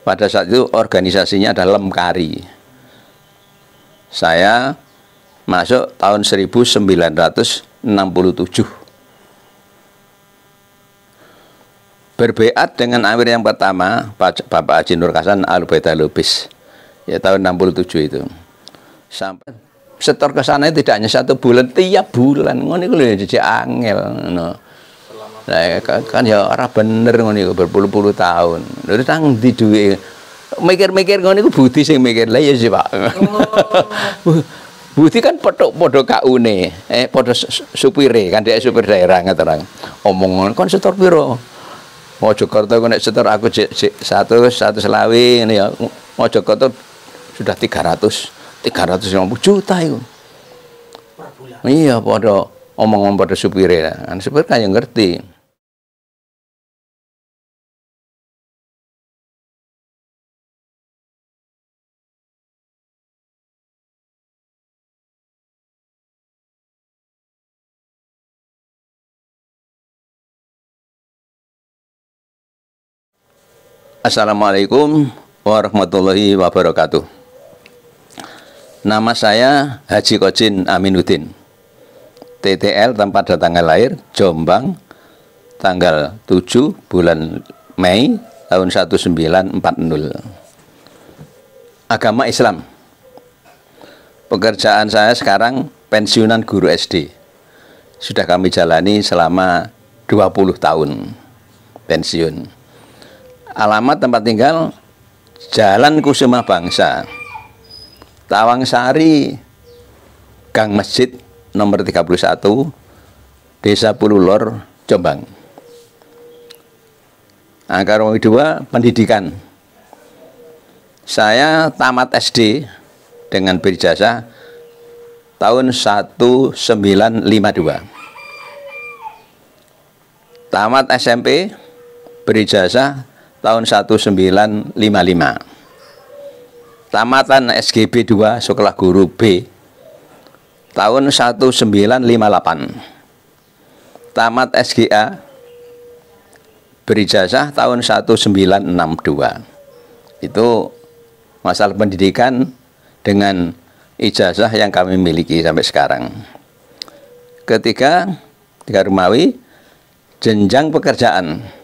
Pada saat itu organisasinya adalah Lemkari. Saya masuk tahun 1967. Berbeat dengan amir yang pertama, Bapak Haji Nur Hasan Al-Baida Lubis, ya tahun 67 itu. Sampai setor ke sana tidak hanya 1 bulan, tiap bulan. Ngono iku lho jadi angel ngono. Nah, kan ya ora bener ngono iku berpuluh-puluh tahun. Lha tang ndi duwe mikir-mikir ngono iku budi sing mikir. Lah ya sih, Pak. Budi kan padha kaune, padha supire kan dhek supir daerah ngoten. Omong kon setor piro? Mojokerto nek setor aku cek 100 selawi ini ya. Mojokerto sudah 350 juta itu. Per bulan. Iya, pada omong-omong pada supire. Kan supir kan yang ngerti. Assalamualaikum warahmatullahi wabarakatuh. Nama saya Haji Kojin Aminuddin. TTL tempat dan tanggal lahir Jombang, tanggal 7 bulan Mei tahun 1940. Agama Islam. Pekerjaan saya sekarang pensiunan guru SD. Sudah kami jalani selama 20 tahun pensiun. Alamat tempat tinggal Jalan Kusuma Bangsa, Tawangsari, Gang Masjid nomor 31, Desa Pululor, Jombang. Angka nomor 2, pendidikan. Saya tamat SD dengan berijazah tahun 1952. Tamat SMP berijazah tahun 1955. Tamatan SGB 2 Sekolah Guru B tahun 1958. Tamat SGA berijazah tahun 1962. Itu masalah pendidikan dengan ijazah yang kami miliki sampai sekarang. Ketiga Rumawi, jenjang pekerjaan.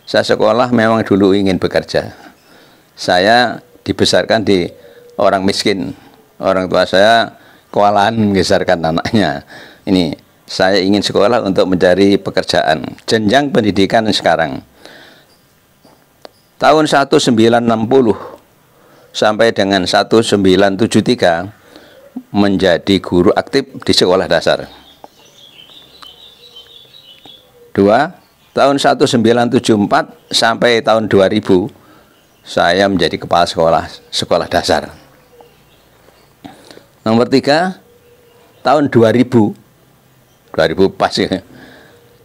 Saya sekolah memang dulu ingin bekerja. Saya dibesarkan di orang miskin. Orang tua saya kewalahan membesarkan anaknya. Ini saya ingin sekolah untuk mencari pekerjaan. Jenjang pendidikan sekarang. Tahun 1960 sampai dengan 1973 menjadi guru aktif di sekolah dasar. 2. Tahun 1974 sampai tahun 2000 saya menjadi kepala sekolah dasar. Nomor 3, tahun 2000 pas ya.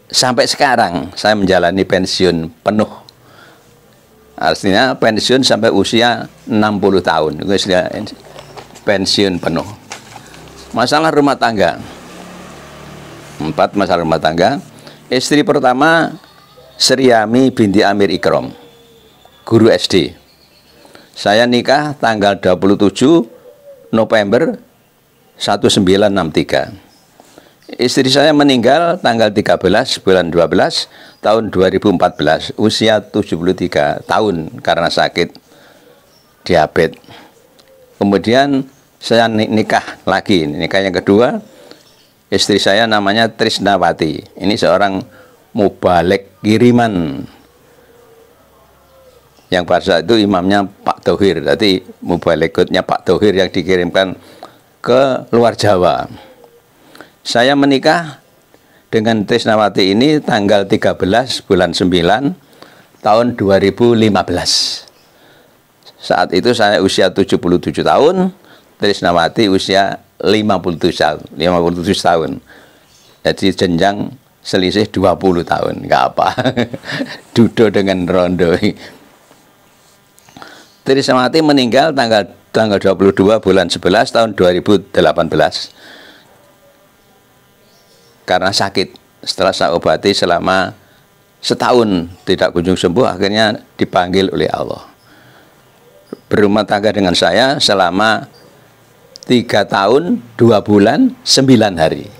Sampai sekarang saya menjalani pensiun penuh. Artinya pensiun sampai usia 60 tahun. Itu istilah pensiun penuh. Masalah rumah tangga. 4, masalah rumah tangga. Istri pertama Sriami binti Amir Ikrom, guru SD. Saya nikah tanggal 27 November 1963. Istri saya meninggal tanggal 13 bulan 12 tahun 2014, usia 73 tahun karena sakit diabetes. Kemudian saya nikah lagi, nikah yang kedua. Istri saya namanya Trisnawati. Ini seorang mubalek kiriman. Yang pada saat itu imamnya Pak Thohir. Jadi mubalekutnya Pak Thohir yang dikirimkan ke luar Jawa. Saya menikah dengan Trisnawati ini tanggal 13 bulan 9 tahun 2015. Saat itu saya usia 77 tahun, Trisnawati usia 57 tahun. Jadi jenjang selisih 20 tahun, nggak apa. Dudo dengan rondo. Trisnawati meninggal tanggal 22 bulan 11 tahun 2018 karena sakit. Setelah saya obati selama setahun tidak kunjung sembuh, akhirnya dipanggil oleh Allah. berumah tangga dengan saya selama 3 tahun 2 bulan 9 hari.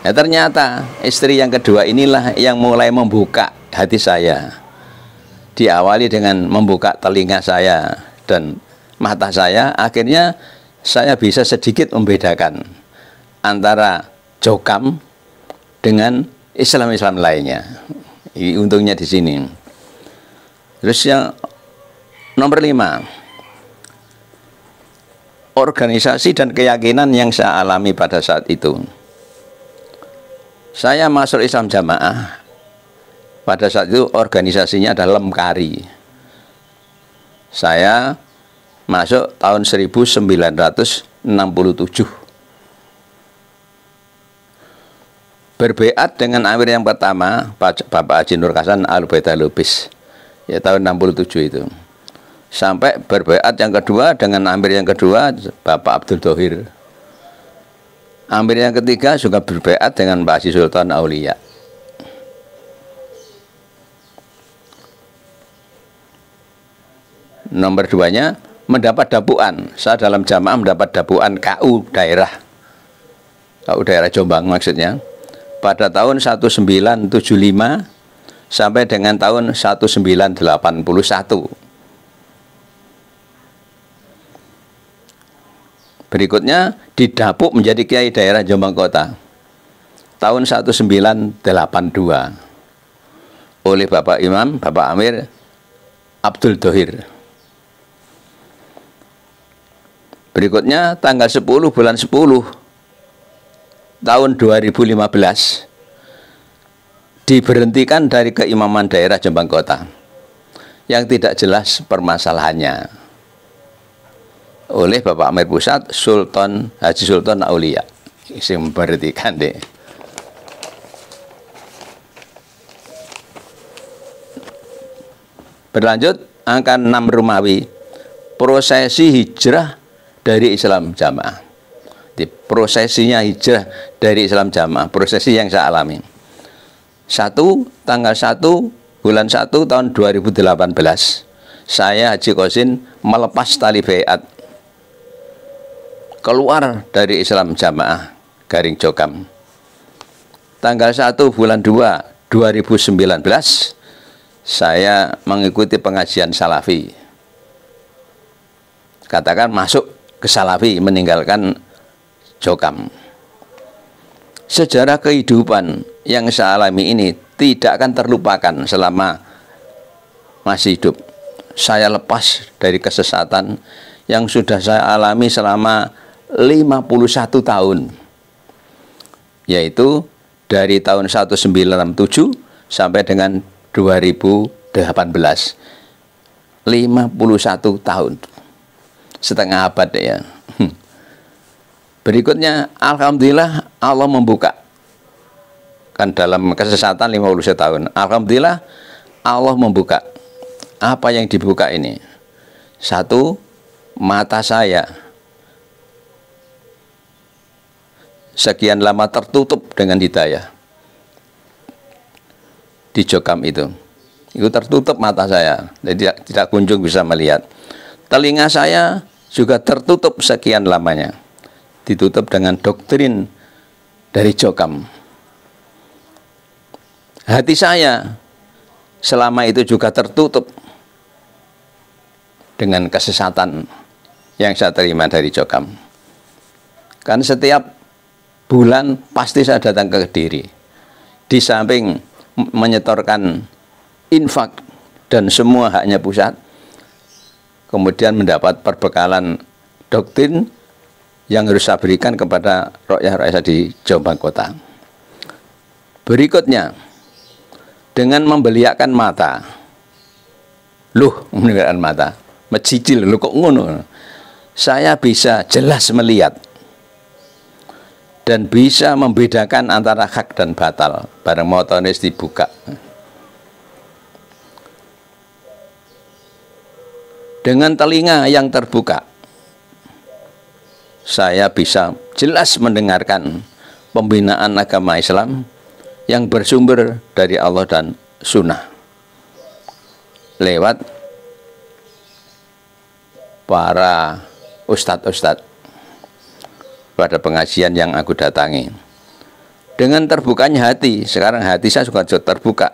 Nah, ternyata istri yang kedua inilah yang mulai membuka hati saya. Diawali dengan membuka telinga saya dan mata saya, akhirnya saya bisa sedikit membedakan antara jokam dengan Islam-Islam lainnya. Ini untungnya di sini. Terus yang nomor 5, organisasi dan keyakinan yang saya alami pada saat itu. Saya masuk Islam Jamaah pada saat itu organisasinya adalah Lemkari. Saya masuk tahun 1967. Berbeat dengan amir yang pertama Bapak Haji Nur Hasan Al-Baidah Lubis, ya tahun 67 itu. Sampai berbeat yang kedua dengan amir yang kedua Bapak Abdul Thohir. Amir yang ketiga juga berbeat dengan Pak Haji Sultan Aulia. Nomor 2-nya mendapat dapuan. Saya dalam jamaah mendapat dapuan KU daerah Jombang maksudnya, pada tahun 1975 sampai dengan tahun 1981. Berikutnya didapuk menjadi Kiai Daerah Jombang Kota tahun 1982 oleh Bapak Imam, Bapak Amir Abdul Thohir. Berikutnya tanggal 10 bulan 10 tahun 2015 diberhentikan dari keimaman daerah Jombang Kota yang tidak jelas permasalahannya oleh Bapak Amir Pusat Sultan Haji Sultan Aulia. Isi memberhentikan deh. Berlanjut angka 6 Romawi, prosesi hijrah dari Islam Jamaah. Di prosesinya hijrah dari Islam Jamaah, prosesi yang saya alami. Tanggal 1 bulan 1 tahun 2018, saya Haji Qasim melepas tali baiat, keluar dari Islam Jamaah Garing Jokam. Tanggal 1 bulan 2 2019 saya mengikuti pengajian Salafi. Katakan masuk ke Salafi, meninggalkan Jokam. Sejarah kehidupan yang saya alami ini tidak akan terlupakan selama masih hidup. Saya lepas dari kesesatan yang sudah saya alami selama 51 tahun, yaitu dari tahun 1967 sampai dengan 2018. 51 tahun, setengah abad ya. Berikutnya alhamdulillah Allah membuka, kan dalam kesesatan 51 tahun, alhamdulillah Allah membuka. Apa yang dibuka ini? 1, mata saya sekian lama tertutup dengan hidayah di Jokam itu tertutup mata saya, jadi tidak kunjung bisa melihat. Telinga saya juga tertutup sekian lamanya, ditutup dengan doktrin dari Jokam. Hati saya selama itu juga tertutup dengan kesesatan yang saya terima dari Jokam. Kan setiap bulan pasti saya datang ke Kediri, di samping menyetorkan infak dan semua haknya pusat, kemudian mendapat perbekalan doktrin yang harus saya berikan kepada rakyat-rakyat di Jombang Kota. Berikutnya, dengan membeliakan mata, membeliakan mata, mencicil, kok ngono, saya bisa jelas melihat dan bisa membedakan antara hak dan batal bareng motonis dibuka. Dengan telinga yang terbuka, saya bisa jelas mendengarkan pembinaan agama Islam yang bersumber dari Allah dan Sunnah. lewat para ustadz-ustadz pada pengajian yang aku datangi. Dengan terbukanya hati, sekarang hati saya sudah terbuka.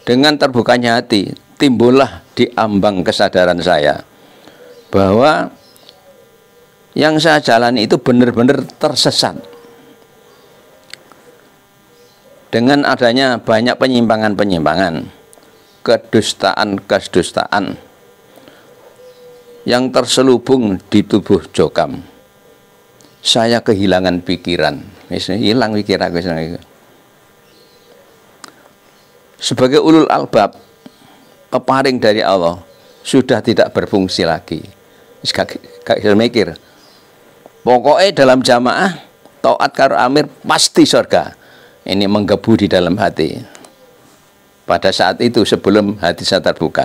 Dengan terbukanya hati, timbullah di ambang kesadaran saya bahwa yang saya jalani itu benar-benar tersesat. Dengan adanya banyak penyimpangan-penyimpangan, kedustaan-kedustaan yang terselubung di tubuh Jokam, saya kehilangan pikiran. Hilang pikiran aku. Sebagai ulul albab, peparing dari Allah, sudah tidak berfungsi lagi. Gak mikir. Pokoknya dalam jamaah, taat karo amir pasti surga. Ini menggebu di dalam hati. Pada saat itu sebelum hati saya terbuka.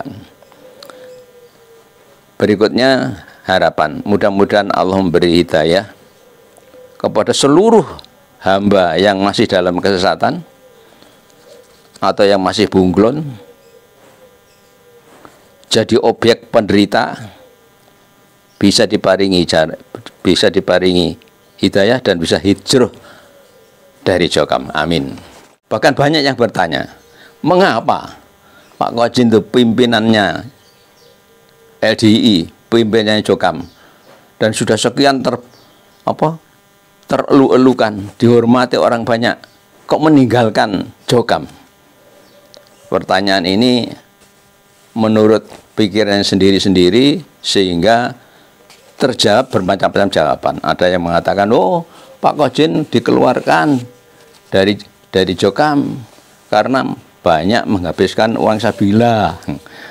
Berikutnya harapan, mudah-mudahan Allah memberi hidayah kepada seluruh hamba yang masih dalam kesesatan atau yang masih bunglon, jadi objek penderita, bisa diparingi hidayah dan bisa hijrah dari Jokam. Amin. Bahkan banyak yang bertanya, mengapa Pak Kojin itu pimpinannya LDI, pimpinannya Jokam, dan sudah sekian terelu-elukan, dihormati orang banyak, kok meninggalkan Jokam? Pertanyaan ini menurut pikiran sendiri-sendiri sehingga terjawab bermacam-macam jawaban. Ada yang mengatakan, oh Pak Kojin dikeluarkan dari Jokam karena banyak menghabiskan uang sabila.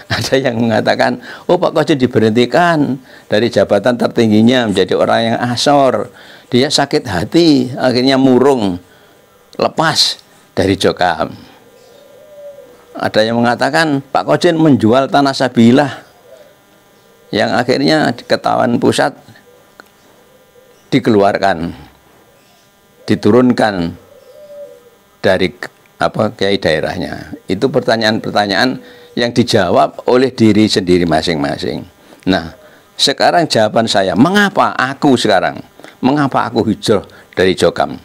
Ada yang mengatakan, oh Pak Kojin diberhentikan dari jabatan tertingginya menjadi orang yang asor. Dia sakit hati, akhirnya murung, lepas dari Jokam. Ada yang mengatakan Pak Kojin menjual tanah sabilah yang akhirnya ketahuan pusat dikeluarkan, diturunkan dari kiai daerahnya. Itu pertanyaan-pertanyaan yang dijawab oleh diri sendiri masing-masing. Nah, sekarang jawaban saya, mengapa aku hijrah dari Jokam?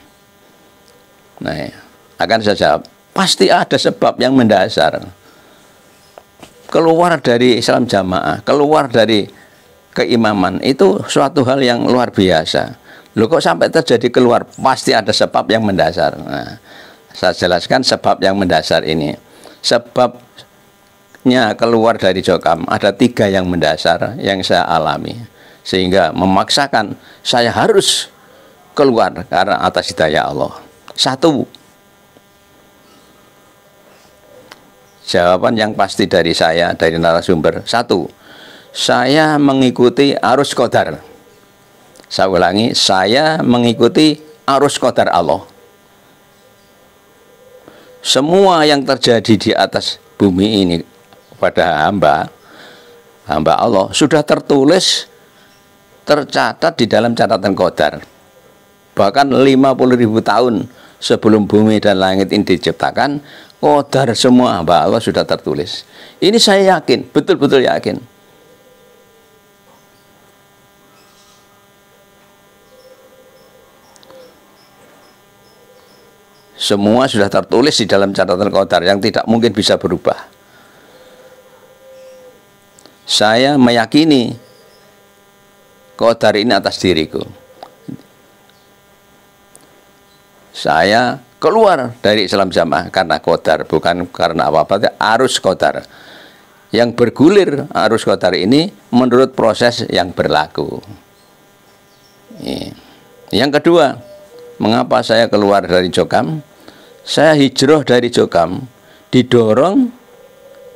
Nah, akan saya jawab, pasti ada sebab yang mendasar. Keluar dari Islam jamaah, keluar dari keimaman, itu suatu hal yang luar biasa. Loh, kok sampai terjadi keluar? Pasti ada sebab yang mendasar. Nah, saya jelaskan sebab yang mendasar ini. Sebabnya keluar dari Jokam, ada 3 yang mendasar yang saya alami, sehingga memaksakan saya harus keluar karena atas hidayah Allah. 1, jawaban yang pasti dari saya, dari narasumber. 1, saya mengikuti arus qadar. Saya ulangi, saya mengikuti arus qadar Allah. Semua yang terjadi di atas bumi ini pada hamba Allah sudah tertulis, tercatat di dalam catatan qadar. Bahkan 50.000 tahun sebelum bumi dan langit ini diciptakan, qadar semua hamba Allah sudah tertulis. Ini saya yakin, betul-betul yakin. Semua sudah tertulis di dalam catatan qadar yang tidak mungkin bisa berubah. Saya meyakini qadar ini atas diriku. Saya keluar dari Islam jamaah karena qadar, bukan karena apa-apa. Arus qadar yang bergulir, arus qadar ini menurut proses yang berlaku. Yang kedua, mengapa saya keluar dari Jokam? Saya hijrah dari Jokam didorong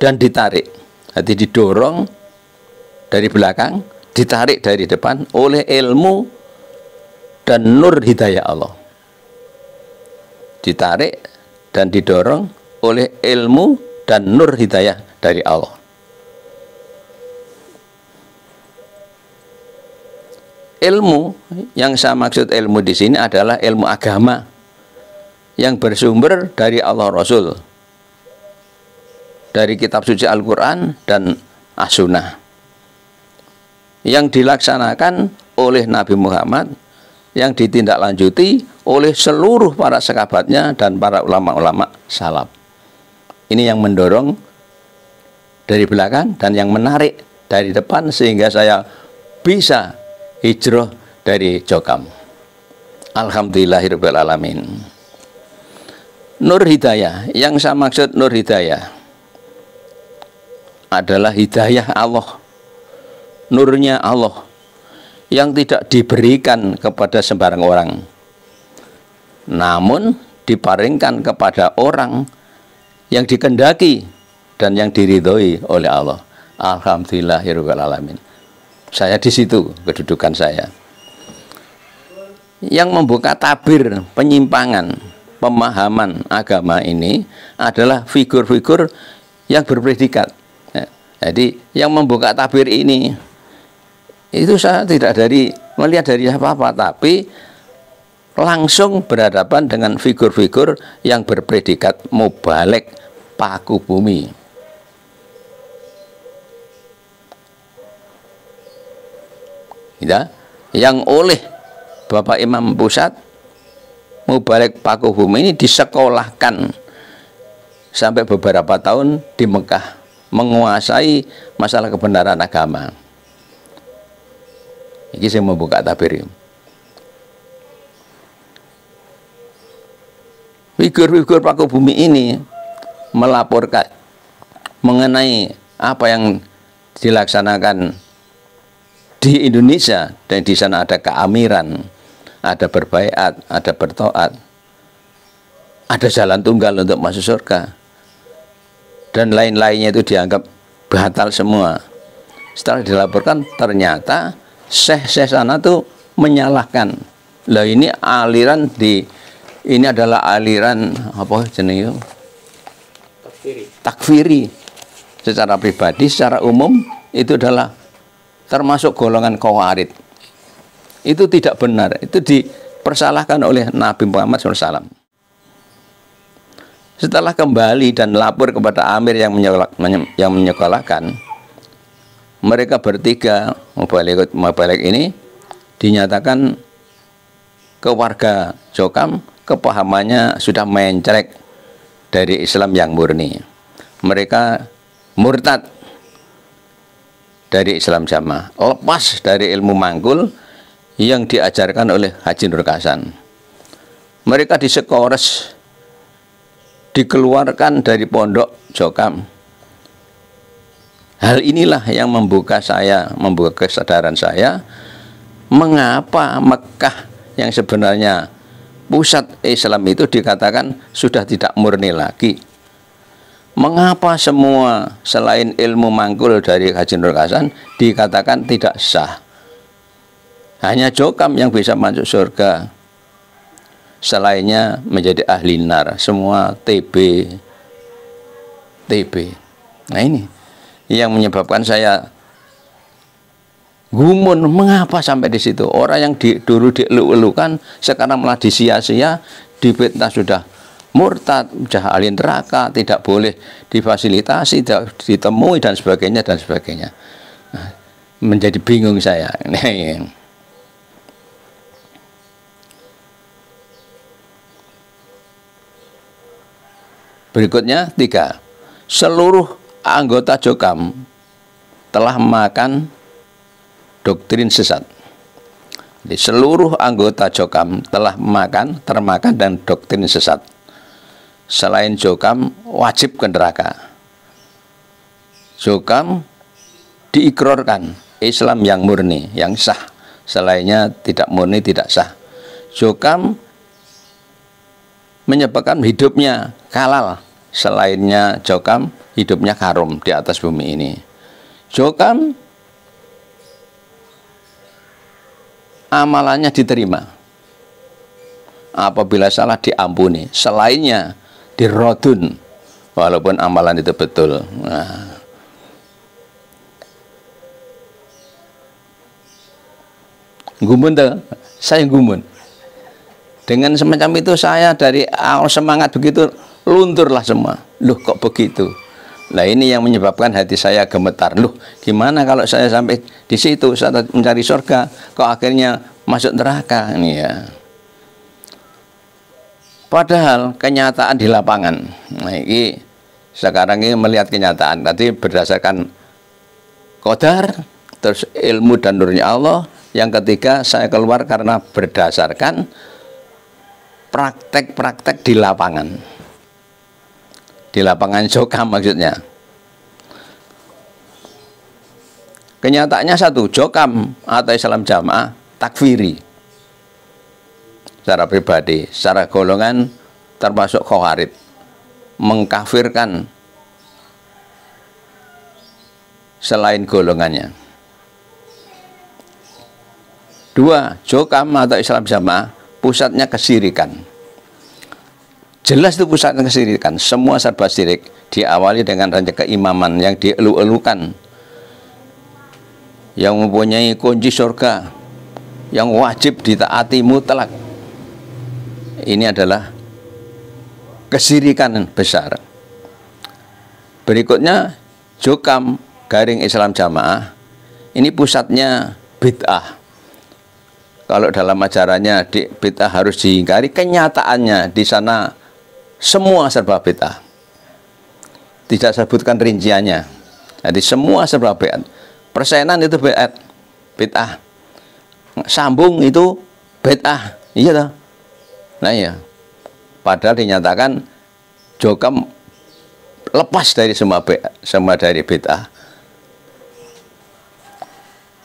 dan ditarik. Jadi didorong dari belakang, ditarik dari depan oleh ilmu dan nur hidayah Allah. Ditarik dan didorong oleh ilmu dan nur hidayah dari Allah. Ilmu yang saya maksud ilmu di sini adalah ilmu agama yang bersumber dari Allah Rasul. dari kitab suci Al-Quran dan As-Sunnah yang dilaksanakan oleh Nabi Muhammad, yang ditindaklanjuti oleh seluruh para sahabatnya dan para ulama-ulama salaf. Ini yang mendorong dari belakang dan yang menarik dari depan sehingga saya bisa hijrah dari Jokam. Alhamdulillahirabbil alamin. Nur hidayah, yang saya maksud nur hidayah adalah hidayah Allah, nurnya Allah yang tidak diberikan kepada sembarang orang, namun diparingkan kepada orang yang dikehendaki dan yang diridhoi oleh Allah. Alhamdulillahirabbil alamin. Saya di situ kedudukan saya. Yang membuka tabir penyimpangan pemahaman agama ini adalah figur-figur yang berpredikat. Jadi yang membuka tabir ini itu saya tidak melihat dari apa-apa, tapi langsung berhadapan dengan figur-figur yang berpredikat mubalek, paku bumi. Ya, yang oleh Bapak Imam Pusat mubalek paku bumi ini disekolahkan sampai beberapa tahun di Mekah, menguasai masalah kebenaran agama. Ini saya membuka tabir. Figur-figur paku bumi ini melaporkan mengenai apa yang dilaksanakan di Indonesia, dan di sana ada keamiran, ada berbaiat, ada bertoat, ada jalan tunggal untuk masuk surga, dan lain-lainnya itu dianggap batal semua. Setelah dilaporkan, ternyata syekh-syekh sana tuh menyalahkan. Lah ini aliran ini adalah aliran apa jenis takfiri. Secara pribadi, secara umum itu adalah termasuk golongan Khawarij. Itu tidak benar. Itu dipersalahkan oleh Nabi Muhammad SAW. Setelah kembali dan lapor kepada Amir yang menyekolahkan, mereka bertiga mubalek ini dinyatakan ke warga Jokam kepahamannya sudah mencrek dari Islam yang murni. Mereka murtad dari Islam jamaah, lepas dari ilmu manggul yang diajarkan oleh Haji Nur Hasan. Mereka disekores, dikeluarkan dari pondok Jokam. Hal inilah yang membuka kesadaran saya, mengapa Mekah yang sebenarnya pusat Islam itu dikatakan sudah tidak murni lagi. Mengapa semua selain ilmu manggul dari Haji Nur Hasan dikatakan tidak sah? Hanya Jokam yang bisa masuk surga, selainnya menjadi ahli nar, semua TB. Nah ini yang menyebabkan saya gumun, mengapa sampai di situ? Orang yang dulu dielu-elukan sekarang malah disia-sia, difitnah sudah murtad, sudah ahli neraka, tidak boleh difasilitasi, tidak ditemui dan sebagainya dan sebagainya. Nah, menjadi bingung saya. Berikutnya 3. Seluruh anggota Jokam telah makan doktrin sesat. Jadi seluruh anggota Jokam telah termakan dan doktrin sesat. Selain Jokam wajib ke neraka. Jokam diikrarkan Islam yang murni, yang sah. Selainnya tidak murni, tidak sah. Jokam menyebabkan hidupnya halal. Selainnya Jokam hidupnya haram di atas bumi ini. Jokam amalannya diterima, apabila salah diampuni, selainnya dirodun walaupun amalan itu betul. Nah, gumun tuh, saya gumun dengan semacam itu. Saya dari awal semangat begitu lunturlah semua. Loh kok begitu? Nah ini yang menyebabkan hati saya gemetar. Loh, gimana kalau saya sampai di situ saat mencari surga, kok akhirnya masuk neraka? Ini ya. Padahal kenyataan di lapangan. Nah ini sekarang ini melihat kenyataan. Tadi berdasarkan qadar, terus ilmu dan nurnya Allah. Yang ketiga saya keluar karena berdasarkan praktek-praktek di lapangan. Di lapangan Jokam maksudnya. Kenyataannya satu, Jokam atau Islam Jamaah takfiri. Secara pribadi, secara golongan termasuk Khawarij, mengkafirkan selain golongannya. Dua, Jokam atau Islam Jamaah pusatnya kesirikan. Jelas itu pusatnya kesirikan. Semua serba syirik. Diawali dengan rancang keimaman yang dielu-elukan, yang mempunyai kunci surga, yang wajib ditaati mutlak. Ini adalah kesirikan besar. Berikutnya Jokam garing Islam Jamaah, ini pusatnya bid'ah. Kalau dalam ajarannya bid'ah harus diingkari, kenyataannya di sana semua serba bid'ah. Tidak sebutkan rinciannya. Jadi semua serba bid'ah. Persenan itu bid'ah. Sambung itu bid'ah. Iya toh? Nah iya. Padahal dinyatakan Jokam lepas dari semua dari bid'ah.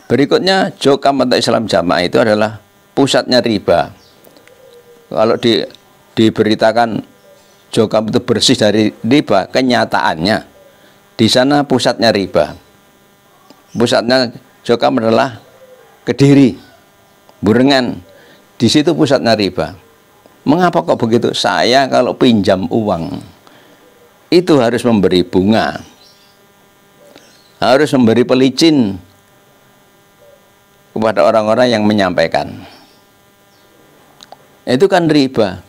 Berikutnya Jokam atau Islam Jamaah itu adalah pusatnya riba. Kalau diberitakan Jokam itu bersih dari riba, kenyataannya di sana pusatnya riba. Pusatnya Jokam adalah Kediri, Burengan. Di situ pusatnya riba. Mengapa kok begitu? Saya kalau pinjam uang itu harus memberi bunga, harus memberi pelicin kepada orang-orang yang menyampaikan. Itu kan riba.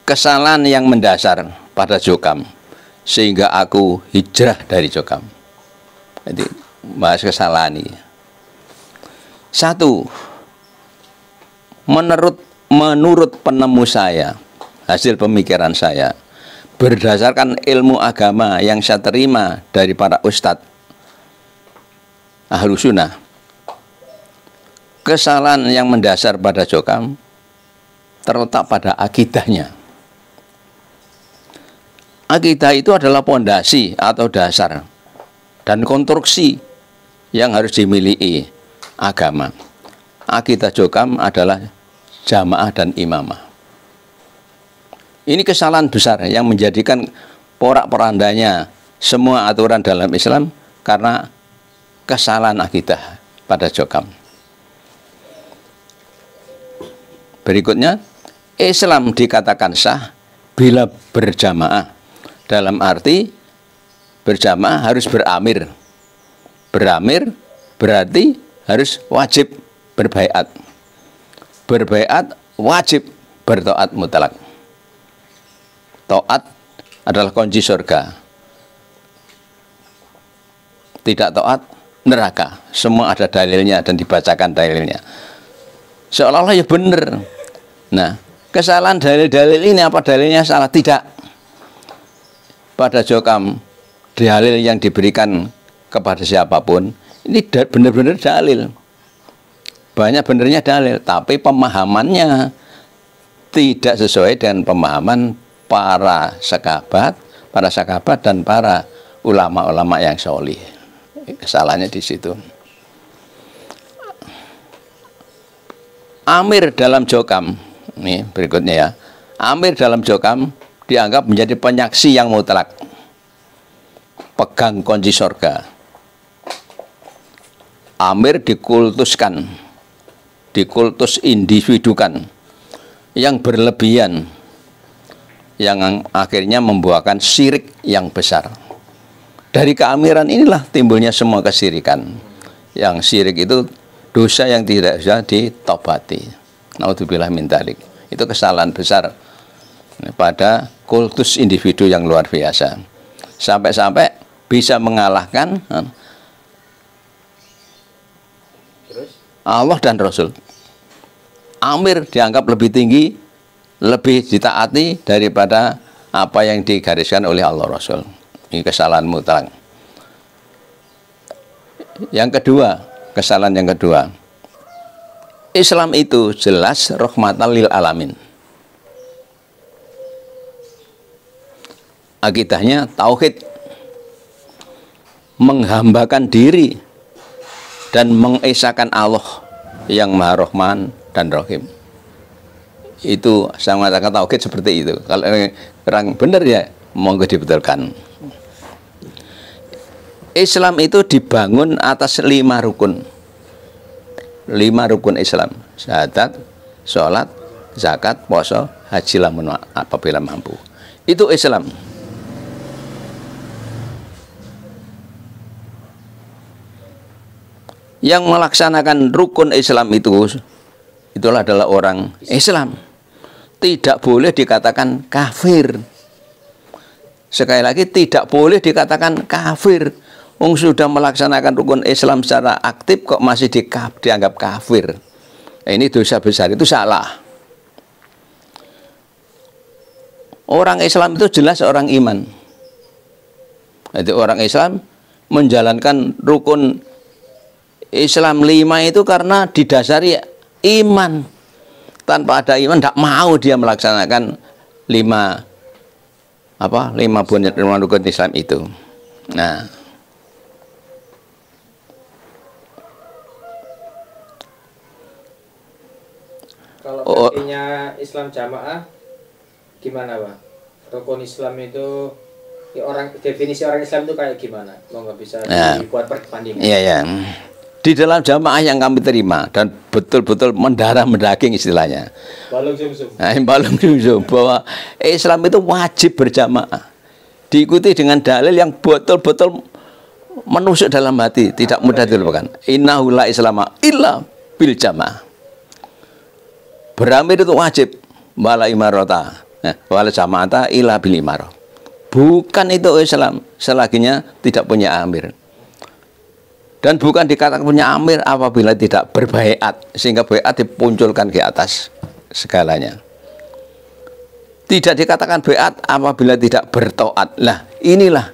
Kesalahan yang mendasar pada Jokam sehingga aku hijrah dari Jokam. Jadi bahas kesalahan ini. Satu, menurut penemu saya, hasil pemikiran saya, berdasarkan ilmu agama yang saya terima dari para ustadz Ahlus Sunnah, kesalahan yang mendasar pada Jokam terletak pada akidahnya. Akidah itu adalah pondasi atau dasar dan konstruksi yang harus dimiliki agama. Akidah Jokam adalah jamaah dan imamah. Ini kesalahan besar yang menjadikan porak-porandanya semua aturan dalam Islam karena kesalahan akidah pada Jokam. Berikutnya, Islam dikatakan sah bila berjamaah. Dalam arti berjamaah harus beramir. Beramir berarti harus wajib berbaiat. Berbaiat wajib bertaat mutlak. Taat adalah kunci surga. Tidak taat neraka. Semua ada dalilnya dan dibacakan dalilnya. Seolah-olah ya benar. Nah, kesalahan dalil-dalil ini apa dalilnya salah? Tidak. Pada Jokam, dalil yang diberikan kepada siapapun ini benar-benar dalil. Banyak benernya dalil, tapi pemahamannya tidak sesuai dengan pemahaman para sahabat dan para ulama-ulama yang solih. Kesalahannya di situ. Amir dalam Jokam, ini berikutnya ya. Amir dalam Jokam dianggap menjadi penyaksi yang mutlak, pegang kunci surga. Amir dikultuskan, dikultus individukan, yang berlebihan, yang akhirnya membuahkan syirik yang besar. Dari keamiran inilah timbulnya semua kesirikan. Yang syirik itu dosa yang tidak bisa ditobati. Naudzubillah min dzalik. Itu kesalahan besar pada kultus individu yang luar biasa. sampai-sampai bisa mengalahkan Allah dan Rasul. Amir dianggap lebih tinggi, lebih ditaati daripada apa yang digariskan oleh Allah Rasul. Ini kesalahan mutlak. Yang kedua, kesalahan yang kedua, Islam itu jelas rahmatan lil alamin. Akidahnya tauhid, menghambakan diri dan mengesahkan Allah yang Maha Rahman dan Rahim. Itu saya mengatakan tauhid seperti itu. Kalau kurang benar ya monggo dibetulkan. Islam itu dibangun atas 5 rukun. 5 rukun Islam: syahadat, sholat, zakat, puasa, haji lamun apabila mampu. Itu Islam. Yang melaksanakan rukun Islam itulah adalah orang Islam. Tidak boleh dikatakan kafir. Sekali lagi, tidak boleh dikatakan kafir. Sudah melaksanakan rukun Islam secara aktif kok masih dianggap kafir. Ini dosa besar, itu salah. Orang Islam itu jelas orang iman. Jadi orang Islam menjalankan rukun Islam 5 itu karena didasari iman. Tanpa ada iman tidak mau dia melaksanakan 5 rukun Islam itu. Nah, kalau artinya Islam jamaah gimana, Pak? Rukun Islam itu definisi orang Islam itu kayak gimana? Mau nggak bisa dibuat perbandingan? Iya, ya. Di dalam jamaah yang kami terima dan betul-betul mendarah mendaging istilahnya. Balung sumsum. Balung sumsum bahwa Islam itu wajib berjamaah. Diikuti dengan dalil yang betul-betul menusuk dalam hati, tidak mudah dilupakan. Innahu la islama illa bil jamaah. Beramir itu wajib, wala imarata, wala jamaata illa bil imarah. Bukan itu Islam selaginya tidak punya amir. Dan bukan dikatakan punya amir apabila tidak berbaiat, sehingga baiat dipunculkan di atas segalanya. Tidak dikatakan baiat apabila tidak bertaat. Lah, inilah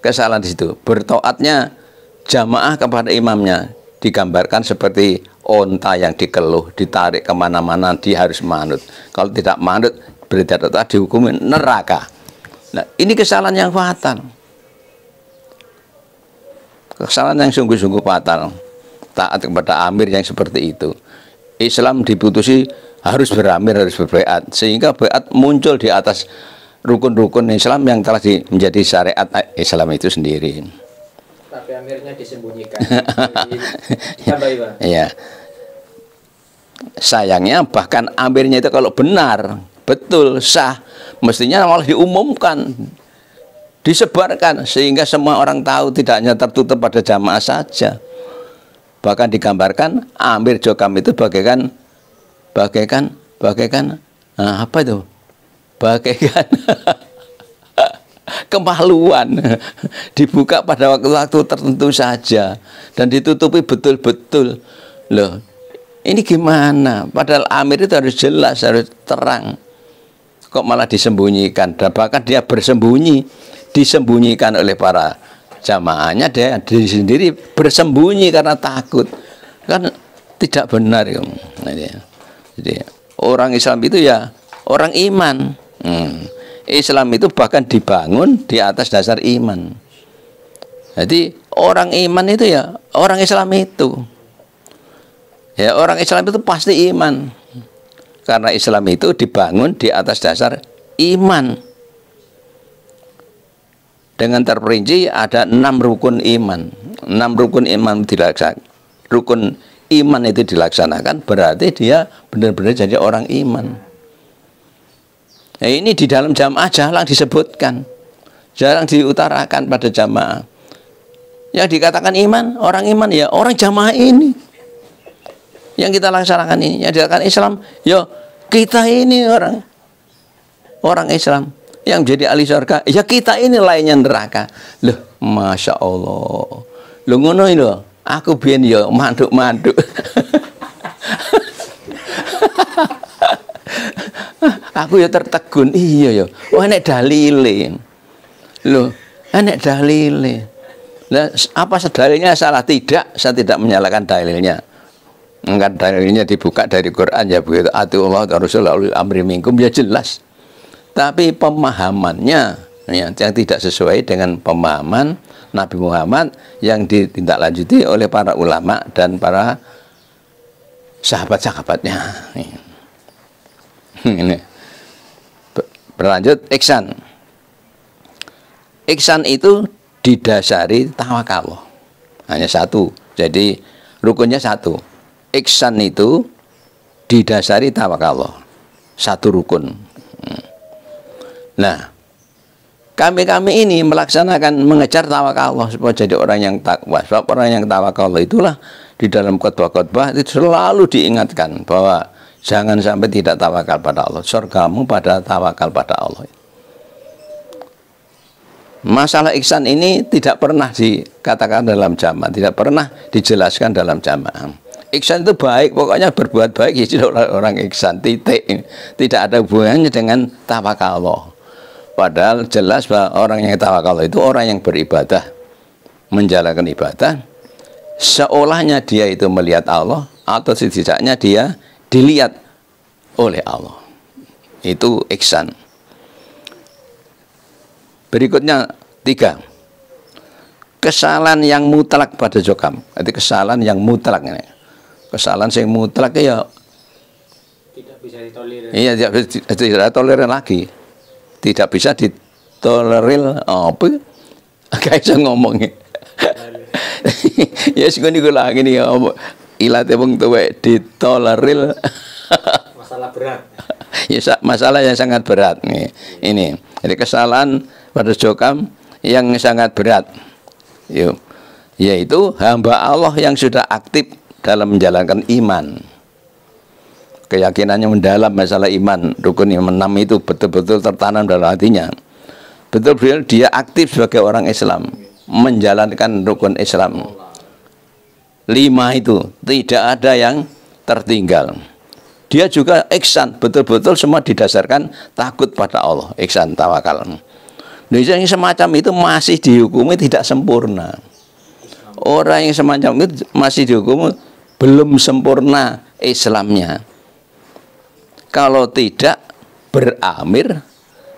kesalahan di situ. Bertaatnya jamaah kepada imamnya digambarkan seperti onta yang dikeluh, ditarik kemana-mana, dia harus manut. Kalau tidak manut, berarti dihukumi neraka. Nah, ini kesalahan yang fatal. Kesalahan yang sungguh-sungguh fatal. Taat kepada amir yang seperti itu. Islam diputusi harus beramir, harus berbaiat, sehingga baiat muncul di atas rukun-rukun Islam yang telah menjadi syariat Islam itu sendiri. Tapi amirnya disembunyikan. Ditambahi, Pak. Iya. Sayangnya bahkan amirnya itu kalau benar, betul, sah, mestinya malah diumumkan, disebarkan sehingga semua orang tahu, tidak hanya tertutup pada jamaah saja. Bahkan digambarkan amir jokam itu bagaikan apa itu? Bagaikan kemaluan, dibuka pada waktu-waktu tertentu saja dan ditutupi betul-betul. Loh, ini gimana? Padahal amir itu harus jelas, harus terang. Kok malah disembunyikan? Dan bahkan dia bersembunyi, disembunyikan oleh para jamaahnya, dia diri sendiri bersembunyi karena takut. Kan tidak benar ya. Jadi orang Islam itu ya orang iman. Islam itu bahkan dibangun di atas dasar iman. Jadi orang iman itu ya orang Islam itu. Ya orang Islam itu pasti iman. Karena Islam itu dibangun di atas dasar iman. Dengan terperinci ada 6 rukun iman. 6 rukun iman dilaksanakan. Rukun iman itu dilaksanakan berarti dia benar-benar jadi orang iman. Nah, ini di dalam jamaah jarang disebutkan, jarang diutarakan pada jamaah. Yang dikatakan iman, orang iman ya orang jamaah ini. Yang kita laksanakan ini, yang dikatakan Islam, ya kita ini orang Islam. Yang menjadi ahli surga, ya kita ini lainnya neraka. Loh, Masya Allah. Loh ngono ini loh. Aku biyen ya manduk-manduk. Aku ya tertegun, iya ya. Oh enek dalile. Loh, enek dalile. Lah apa dalilnya salah? Tidak, saya tidak menyalahkan dalilnya. Enggak, dalilnya dibuka dari Quran ya begitu. Atiullah wa Rasulullah ulil amri minkum ya jelas. Tapi pemahamannya ya, yang tidak sesuai dengan pemahaman Nabi Muhammad yang ditindaklanjuti oleh para ulama dan para sahabat-sahabatnya. Ini. Berlanjut, ihsan. Ihsan itu didasari tawakal. Hanya satu. Jadi rukunnya satu. Ihsan itu didasari tawakal. Satu rukun. Nah, kami ini melaksanakan mengejar tawakal supaya jadi orang yang takwa. Sebab orang yang tawakal itulah di dalam khotbah-khotbah itu selalu diingatkan bahwa jangan sampai tidak tawakal pada Allah. Surgamu pada tawakal pada Allah. Masalah ihsan ini tidak pernah dikatakan dalam jamaah, tidak pernah dijelaskan dalam jamaah. Ihsan itu baik, pokoknya berbuat baik ya orang ihsan, titik. Tidak ada hubungannya dengan tawakal Allah. Padahal jelas bahwa orang yang tawakal itu orang yang beribadah, menjalankan ibadah, seolahnya dia itu melihat Allah atau setidaknya dia dilihat oleh Allah. Itu ihsan. Berikutnya 3. Kesalahan yang mutlak pada jokam. Jadi kesalahan yang mutlak ini. Kesalahan yang mutlak ya tidak bisa ditolerir. Iya, tidak ditolerir lagi. Tidak bisa ditolerir apa? Kayak saya ngomongnya. Ya sing niku lah ngene ya. Ilate wong tuwek ditolerir. Masalah berat. Ya masalah yang sangat berat nih. Ini. Jadi kesalahan pada jokam yang sangat berat. Yaitu hamba Allah yang sudah aktif dalam menjalankan iman. Keyakinannya mendalam masalah iman, rukun iman 6 itu betul-betul tertanam dalam hatinya. Betul-betul dia aktif sebagai orang Islam, menjalankan rukun Islam. 5 itu tidak ada yang tertinggal. Dia juga ihsan, betul-betul semua didasarkan takut pada Allah, ihsan, tawakal. Nah, yang semacam itu masih dihukumi tidak sempurna. Orang yang semacam itu masih dihukumi belum sempurna Islamnya. Kalau tidak beramir,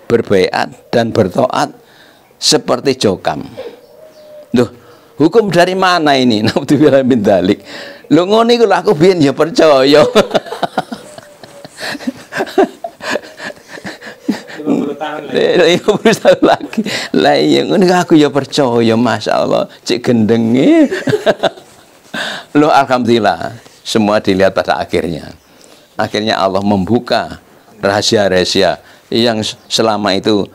berbaiat dan bertaat seperti jokam. Loh, hukum dari mana ini? Naudzubillah min dzalik. Lho ngono iku aku biyen ya percaya. 50 tahun lagi. 50 tahun lagi. Lah iya ngono aku ya percaya, masyaallah. Cik gendenge. Loh alhamdulillah, semua dilihat pada akhirnya. Akhirnya Allah membuka rahasia-rahasia yang selama itu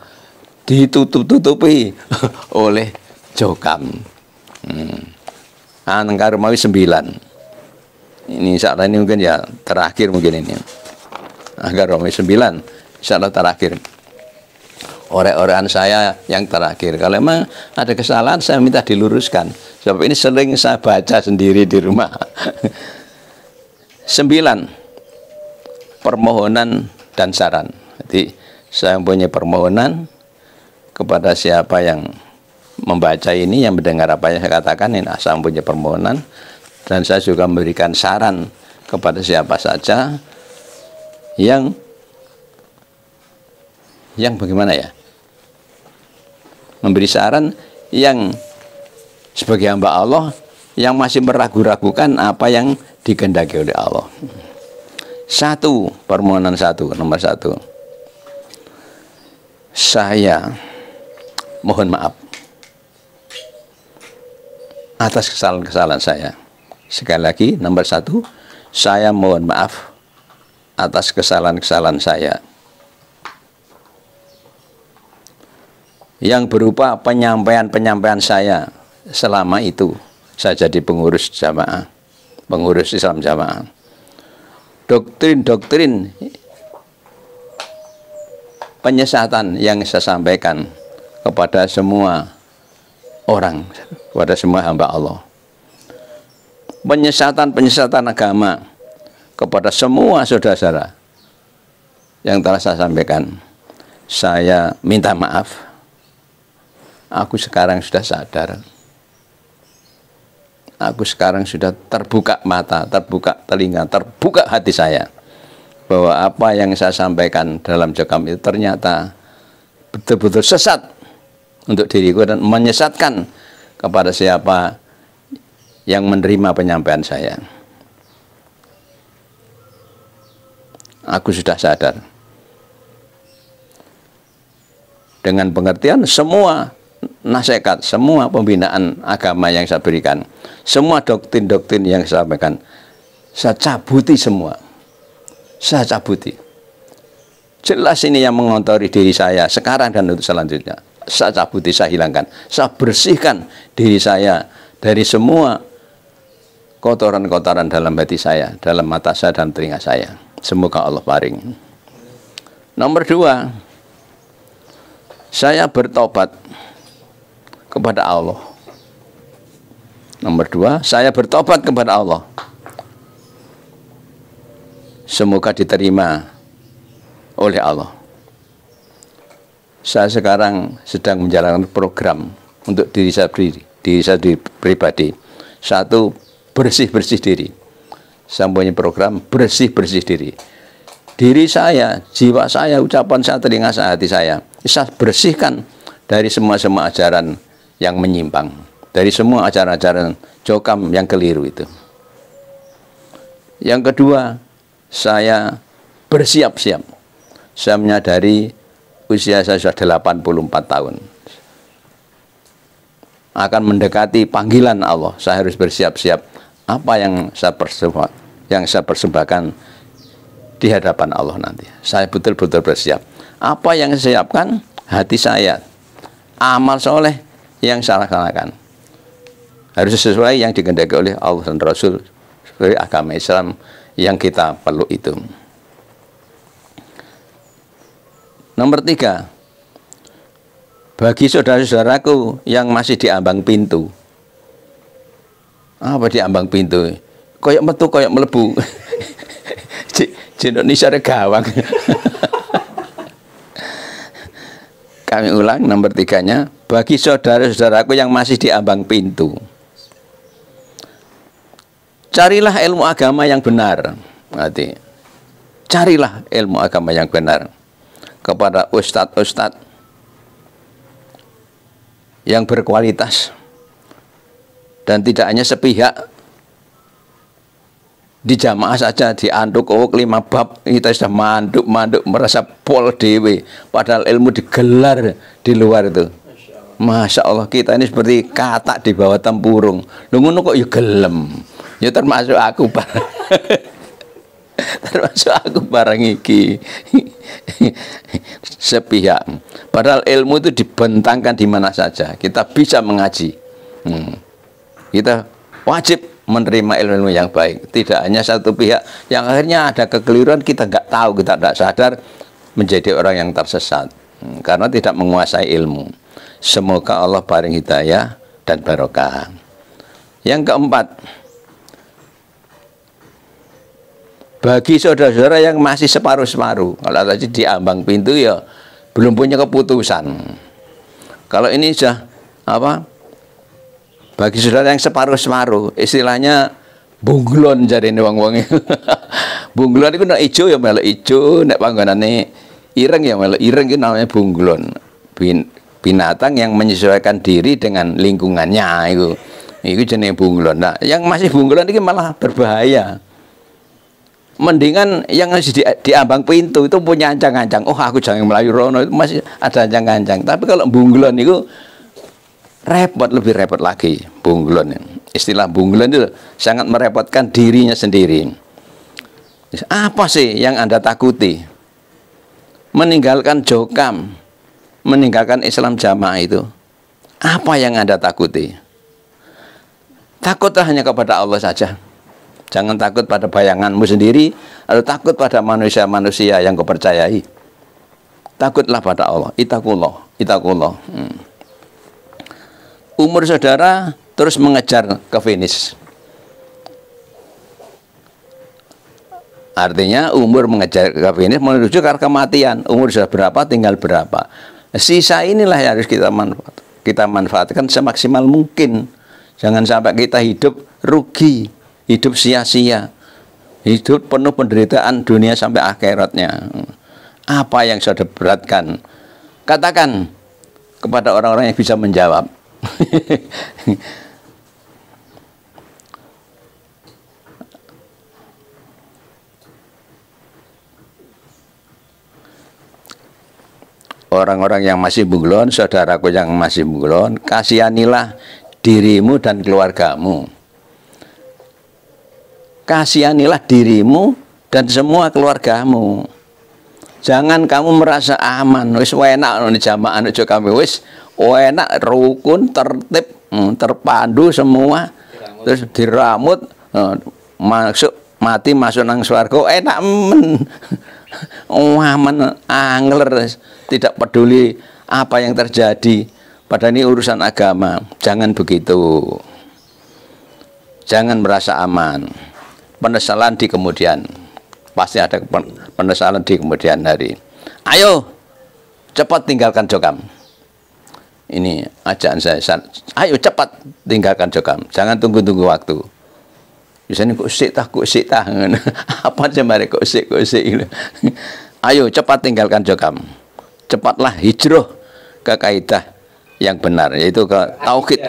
ditutup-tutupi oleh jokam. Angka Romawi 9. Ini saat ini mungkin ya terakhir mungkin ini. Angka Romawi 9 insyaallah terakhir. Orek-orekan saya yang terakhir. Kalau memang ada kesalahan saya minta diluruskan. Sebab ini sering saya baca sendiri di rumah. 9. Permohonan dan saran. Jadi saya mempunyai permohonan kepada siapa yang membaca ini, yang mendengar apa yang saya katakan, ini saya mempunyai permohonan, dan saya juga memberikan saran kepada siapa saja yang bagaimana ya, memberi saran yang sebagai hamba Allah yang masih meragu-ragukan apa yang dikehendaki oleh Allah. 1, permohonan 1, nomor 1. Saya mohon maaf atas kesalahan-kesalahan saya. Sekali lagi, nomor 1, saya mohon maaf atas kesalahan-kesalahan saya yang berupa penyampaian-penyampaian saya selama itu saya jadi pengurus jamaah, pengurus Islam jamaah. Doktrin-doktrin penyesatan yang saya sampaikan kepada semua orang, kepada semua hamba Allah. Penyesatan agama kepada semua saudara-saudara yang telah saya sampaikan. Saya minta maaf. Aku sekarang sudah sadar. Aku sekarang sudah terbuka mata, terbuka telinga, terbuka hati saya, bahwa apa yang saya sampaikan dalam Jokam itu ternyata betul-betul sesat untuk diriku dan menyesatkan kepada siapa yang menerima penyampaian saya. Aku sudah sadar. Dengan pengertian semua nasihat, semua pembinaan agama yang saya berikan, semua doktrin-doktrin yang saya sampaikan, saya cabuti semua. Saya cabuti. Jelas ini yang mengotori diri saya sekarang dan untuk selanjutnya. Saya cabuti, saya hilangkan. Saya bersihkan diri saya dari semua kotoran-kotoran dalam hati saya, dalam mata saya dan telinga saya. Semoga Allah paring. Nomor 2, saya bertobat kepada Allah. Nomor 2, saya bertobat kepada Allah. Semoga diterima oleh Allah. Saya sekarang sedang menjalankan program untuk diri saya pribadi. Satu, bersih-bersih diri. Saya punya program bersih-bersih diri. Diri saya, jiwa saya, ucapan saya, telinga saya, hati saya bersihkan dari semua ajaran yang menyimpang, dari semua ajaran-ajaran Jokam yang keliru itu. Yang kedua, saya bersiap-siap. Saya menyadari usia saya sudah 84 tahun. Akan mendekati panggilan Allah. Saya harus bersiap-siap. Apa yang saya persembahkan di hadapan Allah nanti. Saya betul-betul bersiap. Apa yang saya siapkan? Hati saya. Amal soleh yang saya laksanakan. Harus sesuai yang dikehendaki oleh Allah dan Rasul. Sebagai agama Islam yang kita perlu itu. Nomor 3. Bagi saudara-saudaraku yang masih di ambang pintu. Apa di ambang pintu? Koyok metu, koyok melebu. Di Indonesia ada gawang. Kami ulang nomor 3-nya. Bagi saudara-saudaraku yang masih di ambang pintu. Carilah ilmu agama yang benar. Berarti, carilah ilmu agama yang benar. Kepada ustadz-ustadz yang berkualitas. Dan tidak hanya sepihak di jamaah saja, dianduk 5 bab kita sudah manduk merasa pol dewe, padahal ilmu digelar di luar itu. Masya Allah, kita ini seperti katak di bawah tempurung. Lu ngono kok ya gelem. Ya termasuk aku barang. Termasuk aku barang iki. Sepihak. Padahal ilmu itu dibentangkan di mana saja. Kita bisa mengaji. Kita wajib menerima ilmu yang baik. Tidak hanya satu pihak yang akhirnya ada kekeliruan, kita nggak tahu, kita tidak sadar, menjadi orang yang tersesat karena tidak menguasai ilmu. Semoga Allah paring hidayah dan barokah. Yang keempat, bagi saudara-saudara yang masih separuh-separuh, kalau tadi di ambang pintu ya belum punya keputusan. Kalau ini sudah bagi saudara yang separuh-separuh, istilahnya bunglon jadi ini wong-wong. Bunglon itu nak ijo ya melok ijo, nak panggonane ireng ya melok ireng, itu namanya bunglon. Binatang yang menyesuaikan diri dengan lingkungannya itu jenis bunglon. Nah, yang masih bunglon ini malah berbahaya. Mendingan yang masih di ambang pintu itu punya ancang-ancang. Oh, aku jangan melayu rono, itu masih ada ancang-ancang. Tapi kalau bunglon itu repot, lebih repot lagi bunglon. Istilah bunglon itu sangat merepotkan dirinya sendiri. Apa sih yang Anda takuti? Meninggalkan Jokam, meninggalkan Islam Jamaah itu. Apa yang Anda takuti? Takutlah hanya kepada Allah saja. Jangan takut pada bayanganmu sendiri atau takut pada manusia-manusia yang kau percayai. takutlah pada Allah. Itakullah, itakullah. Umur saudara terus mengejar ke finish. Artinya umur mengejar ke finish menuju ke kematian. Umur sudah berapa, tinggal berapa. Sisa inilah yang harus kita manfaatkan semaksimal mungkin. Jangan sampai kita hidup rugi, hidup sia-sia, hidup penuh penderitaan dunia sampai akhiratnya. Apa yang sudah beratkan? Katakan kepada orang-orang yang bisa menjawab. Orang-orang yang masih bunglon, saudaraku yang masih bunglon, kasihanilah dirimu dan keluargamu. Kasihanilah dirimu dan semua keluargamu. Jangan kamu merasa aman, wis enak nih jamaah aja kami wis enak, rukun, tertib, terpadu semua, terus diramut, mati masuk nang swarga enak men. Aman, angler, tidak peduli apa yang terjadi. Padahal ini urusan agama. Jangan begitu. Jangan merasa aman. Penyesalan di kemudian. Pasti ada penyesalan di kemudian hari. Ayo, cepat tinggalkan Jokam. Ini ajakan saya. Ayo cepat tinggalkan Jokam. Jangan tunggu-tunggu waktu. Biasanya kok sik tah. Apa aja mari kok sik. Ayo cepat tinggalkan Jokam. Cepatlah hijrah ke kaidah yang benar, yaitu ke tauhid.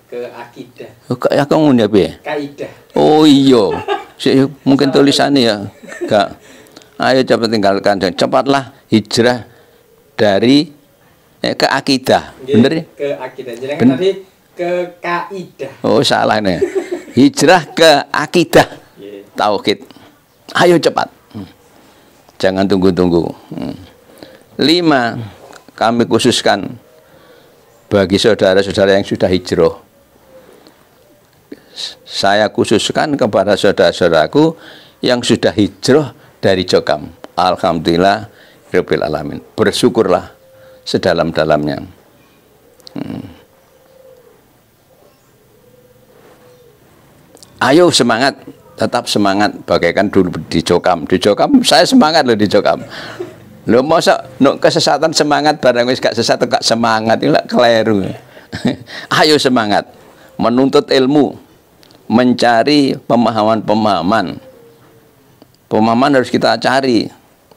Ke akidah. Oh, kayak kamu nyabe. Kaidah. Oh iya. Mungkin tulisannya ya. Enggak. Ayo cepat tinggalkan. Cepatlah hijrah dari ke akidah. Bener ya? Ke akidah. Jangan tadi ke kaidah. Oh, salah nih. Hijrah ke akidah, tauhid. Ayo cepat. Jangan tunggu-tunggu. 5. Kami khususkan bagi saudara-saudara yang sudah hijrah. Saya khususkan kepada saudara-saudaraku yang sudah hijrah dari Jokam. Alhamdulillah Rabbil Alamin. Bersyukurlah sedalam-dalamnya. Ayo semangat, tetap semangat, bagaikan dulu di Jokam. Di Jokam saya semangat loh di Jokam. Lo masa no kesesatan semangat barang wis gak sesat gak semangat itu keliru. Ayo semangat menuntut ilmu, mencari pemahaman-pemahaman. Pemahaman harus kita cari,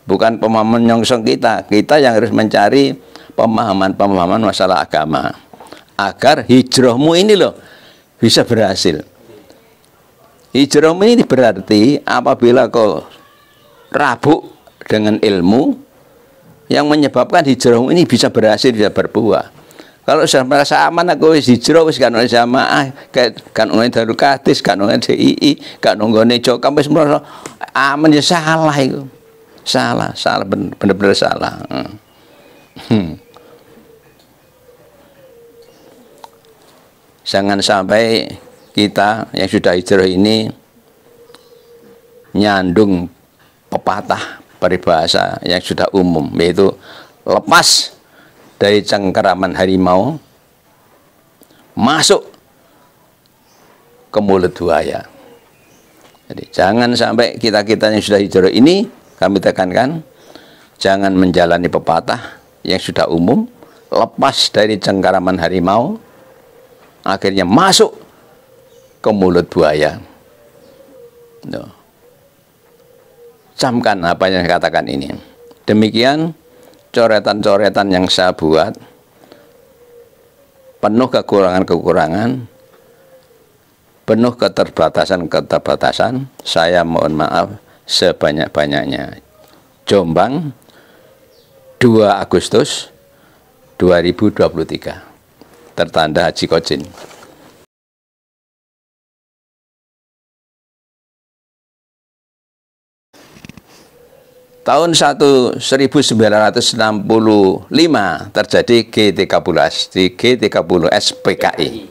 bukan pemahaman nyongsong kita. Kita yang harus mencari pemahaman-pemahaman masalah agama agar hijrahmu ini loh bisa berhasil. Hijrahmu ini berarti apabila kau rabuk dengan ilmu yang menyebabkan hijrahmu ini bisa berhasil, bisa berbuah. Kalau sudah merasa aman, aku wis hijrah, wis kan oleh jamaah, kan oleh Darul Hadis, kan oleh DII, kan oleh Jokam, wis merasa aman, ya salah itu. Salah, benar-benar salah. Jangan sampai kita yang sudah hijrah ini nyandung pepatah peribahasa yang sudah umum, yaitu lepas dari cengkeraman harimau masuk ke mulut buaya. Jadi jangan sampai kita-kita yang sudah hijrah ini, kami tekankan, jangan menjalani pepatah yang sudah umum, lepas dari cengkeraman harimau, akhirnya masuk ke mulut buaya. No. Camkan apa yang saya katakan ini. Demikian coretan-coretan yang saya buat, penuh kekurangan-kekurangan, penuh keterbatasan-keterbatasan. Saya mohon maaf sebanyak-banyaknya. Jombang, 2 Agustus 2023. Tertanda Haji Kojin. Tahun 1965 terjadi G30 di G30 SPKI.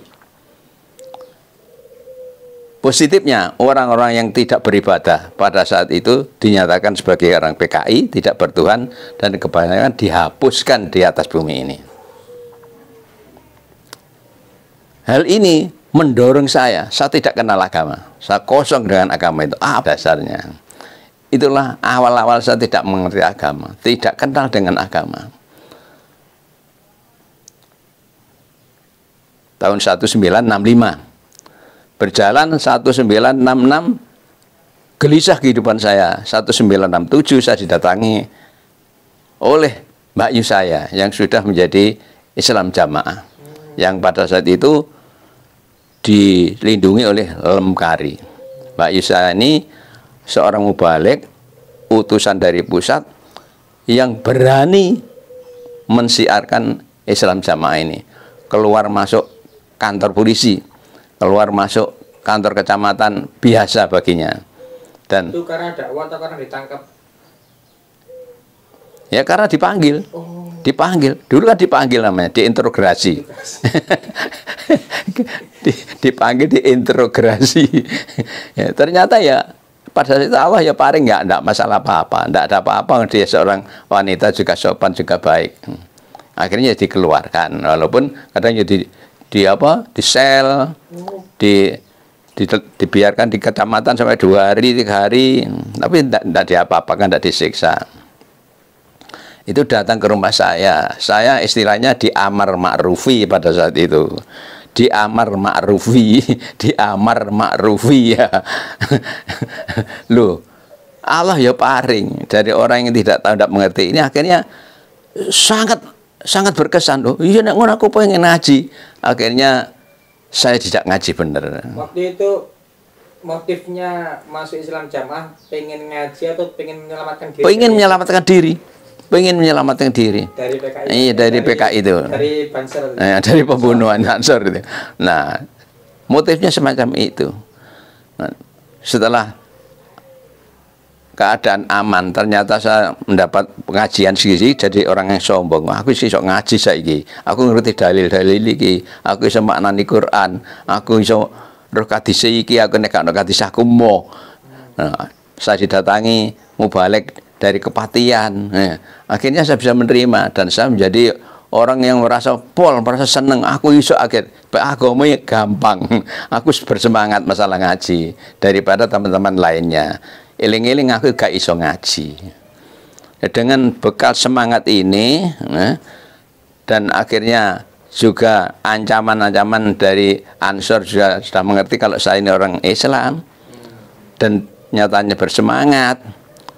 Positifnya, orang-orang yang tidak beribadah pada saat itu dinyatakan sebagai orang PKI, tidak bertuhan, dan kebanyakan dihapuskan di atas bumi ini. Hal ini mendorong saya tidak kenal agama. Saya kosong dengan agama itu. Dasarnya. Itulah awal-awal saya tidak mengerti agama, tidak kenal dengan agama. Tahun 1965. Berjalan 1966, gelisah kehidupan saya. 1967 saya didatangi oleh Mbak Yu saya yang sudah menjadi Islam Jamaah, yang pada saat itu dilindungi oleh Lemkari. Mbak Yu saya ini seorang mubalik, utusan dari pusat yang berani mensiarkan Islam Jamaah ini. Keluar masuk kantor polisi, keluar masuk kantor kecamatan biasa baginya. Dan itu karena dakwah atau karena ditangkap? Ya karena dipanggil. Dipanggil. Dulu kan dipanggil namanya, diinterogasi. Dipanggil, diinterogasi. Ya, ternyata ya pada saat itu Allah ya paling enggak masalah apa-apa, enggak ada apa-apa, dia seorang wanita juga sopan juga baik. Akhirnya dikeluarkan, walaupun kadang jadi di sel, dibiarkan di kecamatan sampai 2 hari 3 hari, tapi tidak diapa-apakan, tidak disiksa. Itu datang ke rumah saya istilahnya diamar ma'rufi pada saat itu, diamar ma'rufi ya. Loh, Allah ya paring dari orang yang tidak tahu, tidak mengerti ini, akhirnya sangat berkesan. Loh, iya nek ngono aku pengen ngaji. Akhirnya saya tidak ngaji bener. Waktu itu motifnya masuk Islam Jamaah pengen ngaji atau pengen menyelamatkan diri? Pengen menyelamatkan diri. Dari PKI. Iya, dari PKI itu. Dari Banser. Dari pembunuhan Banser itu. Nah, motifnya semacam itu. Nah, setelah keadaan aman, ternyata saya mendapat pengajian sisi, jadi orang yang sombong. Aku sih sok ngaji saiki. Aku ngerti dalil-dalil iki. Aku iso maknani Quran. Aku iso roh hadis iki, aku nek gak hadis aku mo. Nah, saya didatangi mubalik dari kepatian. Nah, akhirnya saya bisa menerima dan saya menjadi orang yang merasa seneng. Aku iso akhir agama gampang. Aku bersemangat masalah ngaji daripada teman-teman lainnya. Eling-eling aku gak iso ngaji. Dengan bekal semangat ini, dan akhirnya juga ancaman-ancaman dari Ansor juga sudah mengerti kalau saya ini orang Islam, dan nyatanya bersemangat.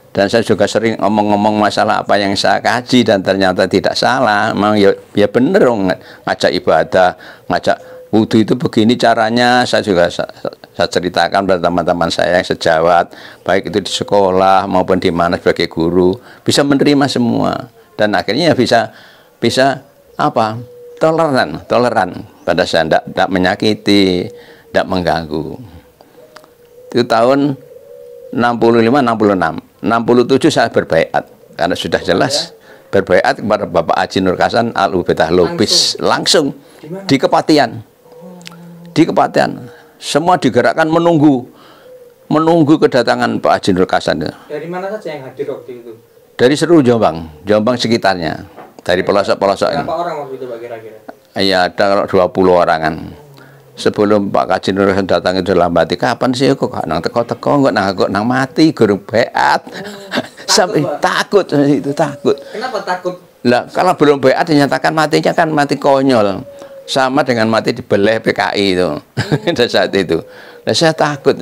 Dan saya juga sering ngomong-ngomong masalah apa yang saya kaji dan ternyata tidak salah. Memang ya bener dong, ngajak ibadah, ngajak wudhu itu begini caranya. Saya juga saya ceritakan pada teman-teman saya yang sejawat, baik itu di sekolah maupun di mana sebagai guru, bisa menerima semua. Dan akhirnya bisa apa? Toleran pada saya, tidak menyakiti, tidak mengganggu. Itu tahun 65-66. 67 saya berbaiat karena sudah jelas berbaiat kepada Bapak Haji Nur Hasan Al-Ubedah Lubis langsung di Kepatian. Di Kepatian semua digerakkan menunggu kedatangan Pak Haji Nur Hasan. Dari mana saja yang hadir waktu itu? Dari seluruh Jombang sekitarnya, dari pelosok-pelosok ini. Berapa orang waktu itu Pak kira-kira? Iya, ada 20 orangan. Sebelum Pak Haji Nur Hasan datang itu dalam hati, kapan sih kok nang teko-teko kok nang mati guru beat. Sampai takut itu takut. Kenapa takut? Lah kalau belum beat dinyatakan matinya kan mati konyol. Sama dengan mati dibeleh PKI itu. Pada saat itu. Nah, saya takut.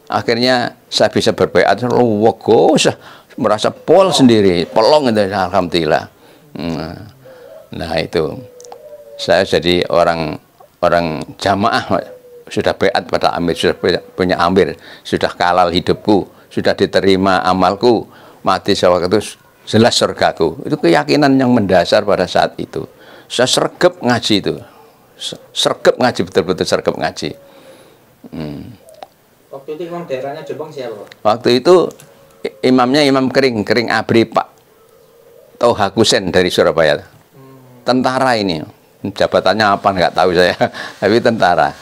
Akhirnya saya bisa berbeat, merasa pol sendiri, pelong itu alhamdulillah. Nah, itu. Saya jadi orang jamaah, sudah beat pada amir, sudah punya amir, sudah halal hidupku, sudah diterima amalku, mati sewaktu itu jelas surgaku. Itu keyakinan yang mendasar pada saat itu. Saya sergap ngaji itu, betul-betul sergap ngaji. Waktu itu imam daerahnya Jombang siapa Pak? Waktu itu imamnya Imam Kering Abri Pak Toha Kusen dari Surabaya. Tentara ini. Jabatannya apa nggak tahu saya, tapi tentara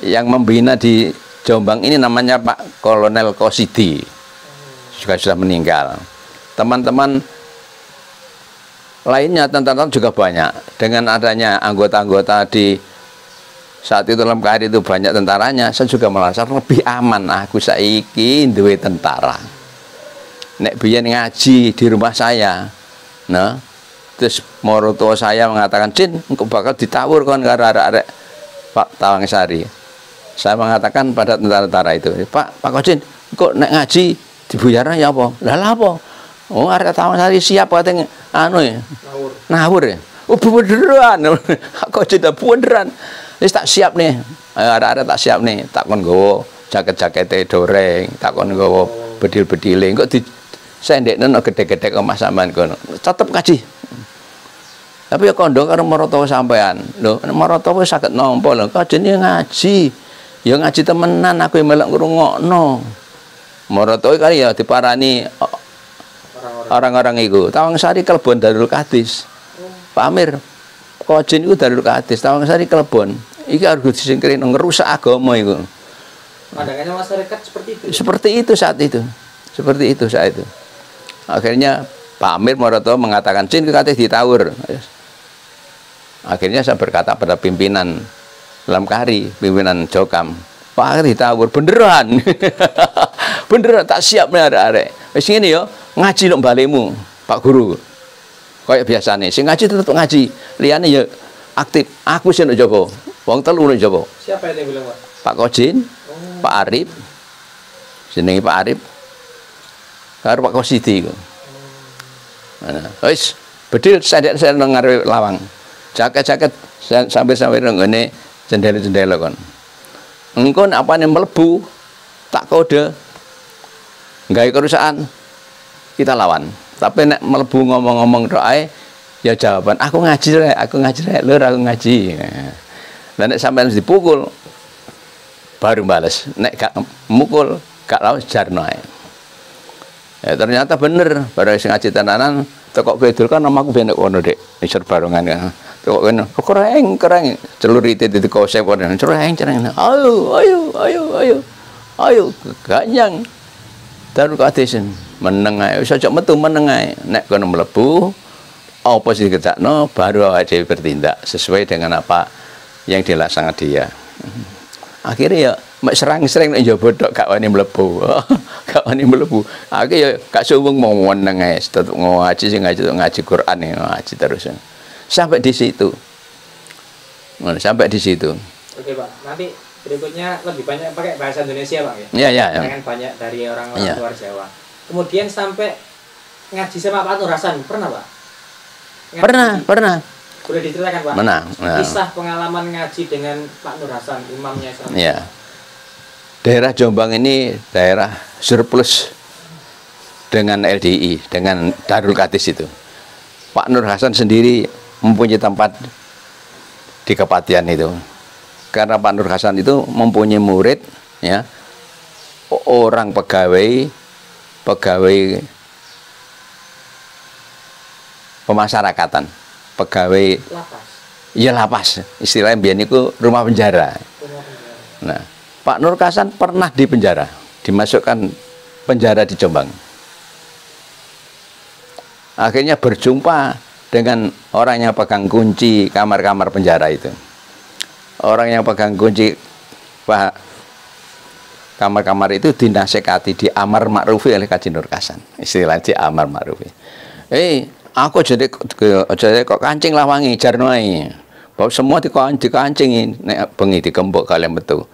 yang membina di Jombang ini namanya Pak Kolonel Kosidi, juga sudah meninggal. Teman-teman lainnya tentara juga banyak. Dengan adanya anggota-anggota di saat itu dalam KRI itu banyak tentaranya, saya juga merasa lebih aman. Aku saiki duwe tentara. Nek biyen ngaji di rumah saya, nah, terus moroto saya mengatakan, Cin, engkau bakal ditawur kan karo arek-arek Pak Tawangsari. Saya mengatakan pada tentara-tentara itu, Pak Kocin, kok nek ngaji dibuyarnya ya apa? Lah apa? Oh, arek Tawangsari siap katanya anu ya. Nawur ya. Oh, beneran. Kok tidak beneran. Wis tak siap nih. Arek-arek tak siap nih. Tak kon nggawa jaket-jakete doreng, tak kon nggawa bedil-bedile. Kok di sendekno gede-gede kok Mas sampean kono. Tetep ngaji. Tapi ya kondo karo maroto sampean. Lho, maroto wis saged nampa lho. Kajene ngaji. Ya ngaji temenan aku melok ngrungokno. Maroto kali ya diparani orang-orang itu. Tawangsari Kelebon Darul Kadis. Pak Amir, Kojin itu Darul Kadis. Tawangsari Kelebon. Iki harus disingkirin ngerusak agama itu. Pandangannya masyarakat seperti itu. Seperti itu saat itu. Seperti itu saat itu. Akhirnya Pak Amir Maroto mengatakan, Cin katanya ditawur. Akhirnya saya berkata pada pimpinan dalam KRI, pimpinan Jokam, Pak ditawur beneran. Beneran tak siap nih arek-arek. Wis ngene ya, ngaji lho balemu, Pak Guru. Kayak biasane, sing ngaji tetep ngaji. Liyane ya aktif. Aku sing nek jowo. Wong telu nek jowo. Siapa yang bilang, Pak? Pak Kojin, Pak Arif. Jenenge Pak Arif. Karo Pak Kosidi iku. Nah, wis bedil saya nang ngarepe lawang. Jaket-jaket sampai nggone jendela-jendela kon. Engko nek apane mlebu tak kode gawe kerusakan kita lawan. Tapi nek mlebu ngomong-ngomong tok ae ya jawaban aku ngaji rek, lur aku ngaji. Lah nek sampean dipukul baru bales. Nek gak mukul gak lawan jarno ae. Ya ternyata bener, bareng sing ngaji tenanan tekok bedul kan namaku benek kono Dik, isor barongan kan. Tekok kene, kereng, celurite di kosep kono, cereng. Ayo, ganyang. Darul Kadisen meneng ae, wis aja metu meneng ae. Nek kono mlebu apa sing dikerjakno baru awake dhewe bertindak sesuai dengan apa yang dilaksanakan dia. Akhirnya ya mek serang-serang nek njaba tok gak wani mlebu. Gak wani mlebu. Aku ya gak suwung mau meneng ae, tetep ngaji sing ngaji Quran ngaji terus. Sampai di situ. Nah, sampai di situ. Oke, Pak. Nanti berikutnya lebih banyak pakai bahasa Indonesia, Pak ya. Iya. Jangan banyak dari orang-orang luar Jawa. Kemudian sampai ngaji sama Pak Nur Hasan, pernah, Pak? Ngaji. Pernah. Boleh diceritakan, Pak? Nah. Kisah pengalaman ngaji dengan Pak Nur Hasan, imamnya Islam. Iya. Daerah Jombang ini daerah surplus dengan LDI, dengan Darul Kadis itu. Pak Nur Hasan sendiri mempunyai tempat di Kepatihan itu. Karena Pak Nur Hasan itu mempunyai murid, ya, orang pegawai pemasyarakatan, pegawai lapas. Iya lapas, istilahnya biar itu rumah penjara. Nah, Pak Nur Hasan pernah di penjara, dimasukkan penjara di Jombang. Akhirnya berjumpa dengan orang yang pegang kunci kamar-kamar penjara itu. Orang yang pegang kunci kamar-kamar itu dinasehati di amar ma'rufi oleh Kaji Nur Hasan. Istilahnya di amar ma'rufi. Aku jadi kok kancing lah wangi jarno ae. Bahwa semua dikancingin nek bengi dikembok kalian betul.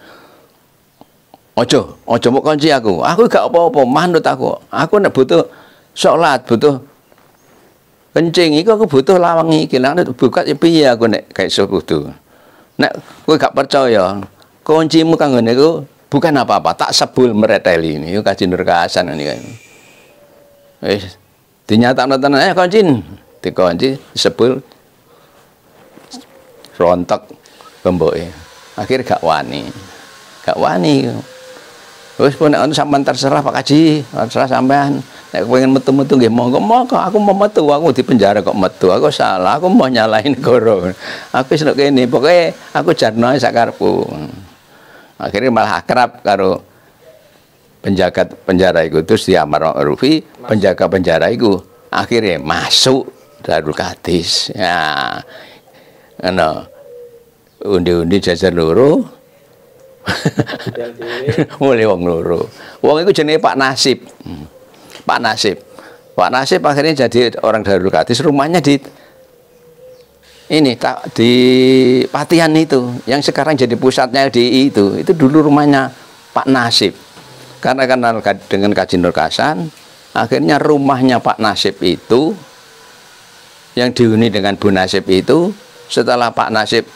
Ojo mau kunci aku. Aku gak apa-apa, manut aku. Aku nek butuh sholat, butuh kencing iku aku butuh lawang iki. Lah buka piye aku nek kayak butuh. Nek kowe gak percaya, kuncimu kanggo niku bukan apa-apa, tak sebul mereteli ini Kaji Nur Hasan ini kan. Wis dinyatakno tenan kunci, dikunci sebul rontok gemboke. Akhir gak wani. Wis pun nek sampean terserah Pak Kaji, terserah sampean. Nek pengen metu-metu nggih monggo, aku mau metu, aku di penjara kok metu. Aku salah, aku mau nyalahin negara. Aku wis nek kene, pokoke aku jarno sak karepku. Akhirnya malah akrab karo penjaga penjara itu, terus dia amar ma'rufi, penjaga penjara itu akhirnya masuk Darul Hadis. Ya, ngono. Undi-undi jajar loro. Mulai wong loro. Wong itu jenenge Pak Nasib. Pak Nasib. Pak Nasib akhirnya jadi orang Darul Hadis, rumahnya di Patian itu, yang sekarang jadi pusatnya LDI itu dulu rumahnya Pak Nasib. Karena kenal dengan Kaji Nur Hasan, akhirnya rumahnya Pak Nasib itu yang dihuni dengan Bu Nasib itu, setelah Pak Nasib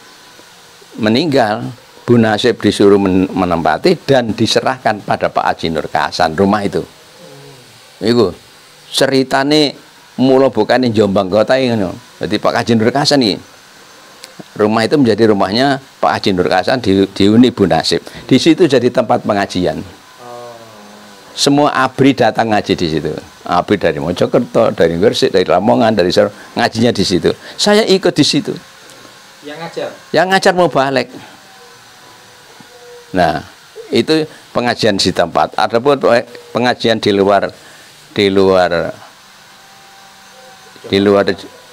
meninggal, Bu Nasib disuruh menempati dan diserahkan pada Pak Haji Nur Hasan rumah itu. Iku ceritane mula bukan di Jombang kota ini. Jadi Pak Haji Nur Hasan ini, rumah itu menjadi rumahnya Pak Haji Nur Hasan dihuni Bu Nasib. Di situ jadi tempat pengajian. Semua ABRI datang ngaji di situ. ABRI dari Mojokerto, dari Gresik, dari Lamongan, dari Solo, ngajinya di situ. Saya ikut di situ. Yang ngajar? Yang ngajar mau balik. Nah, itu pengajian di tempat. Adapun pengajian di luar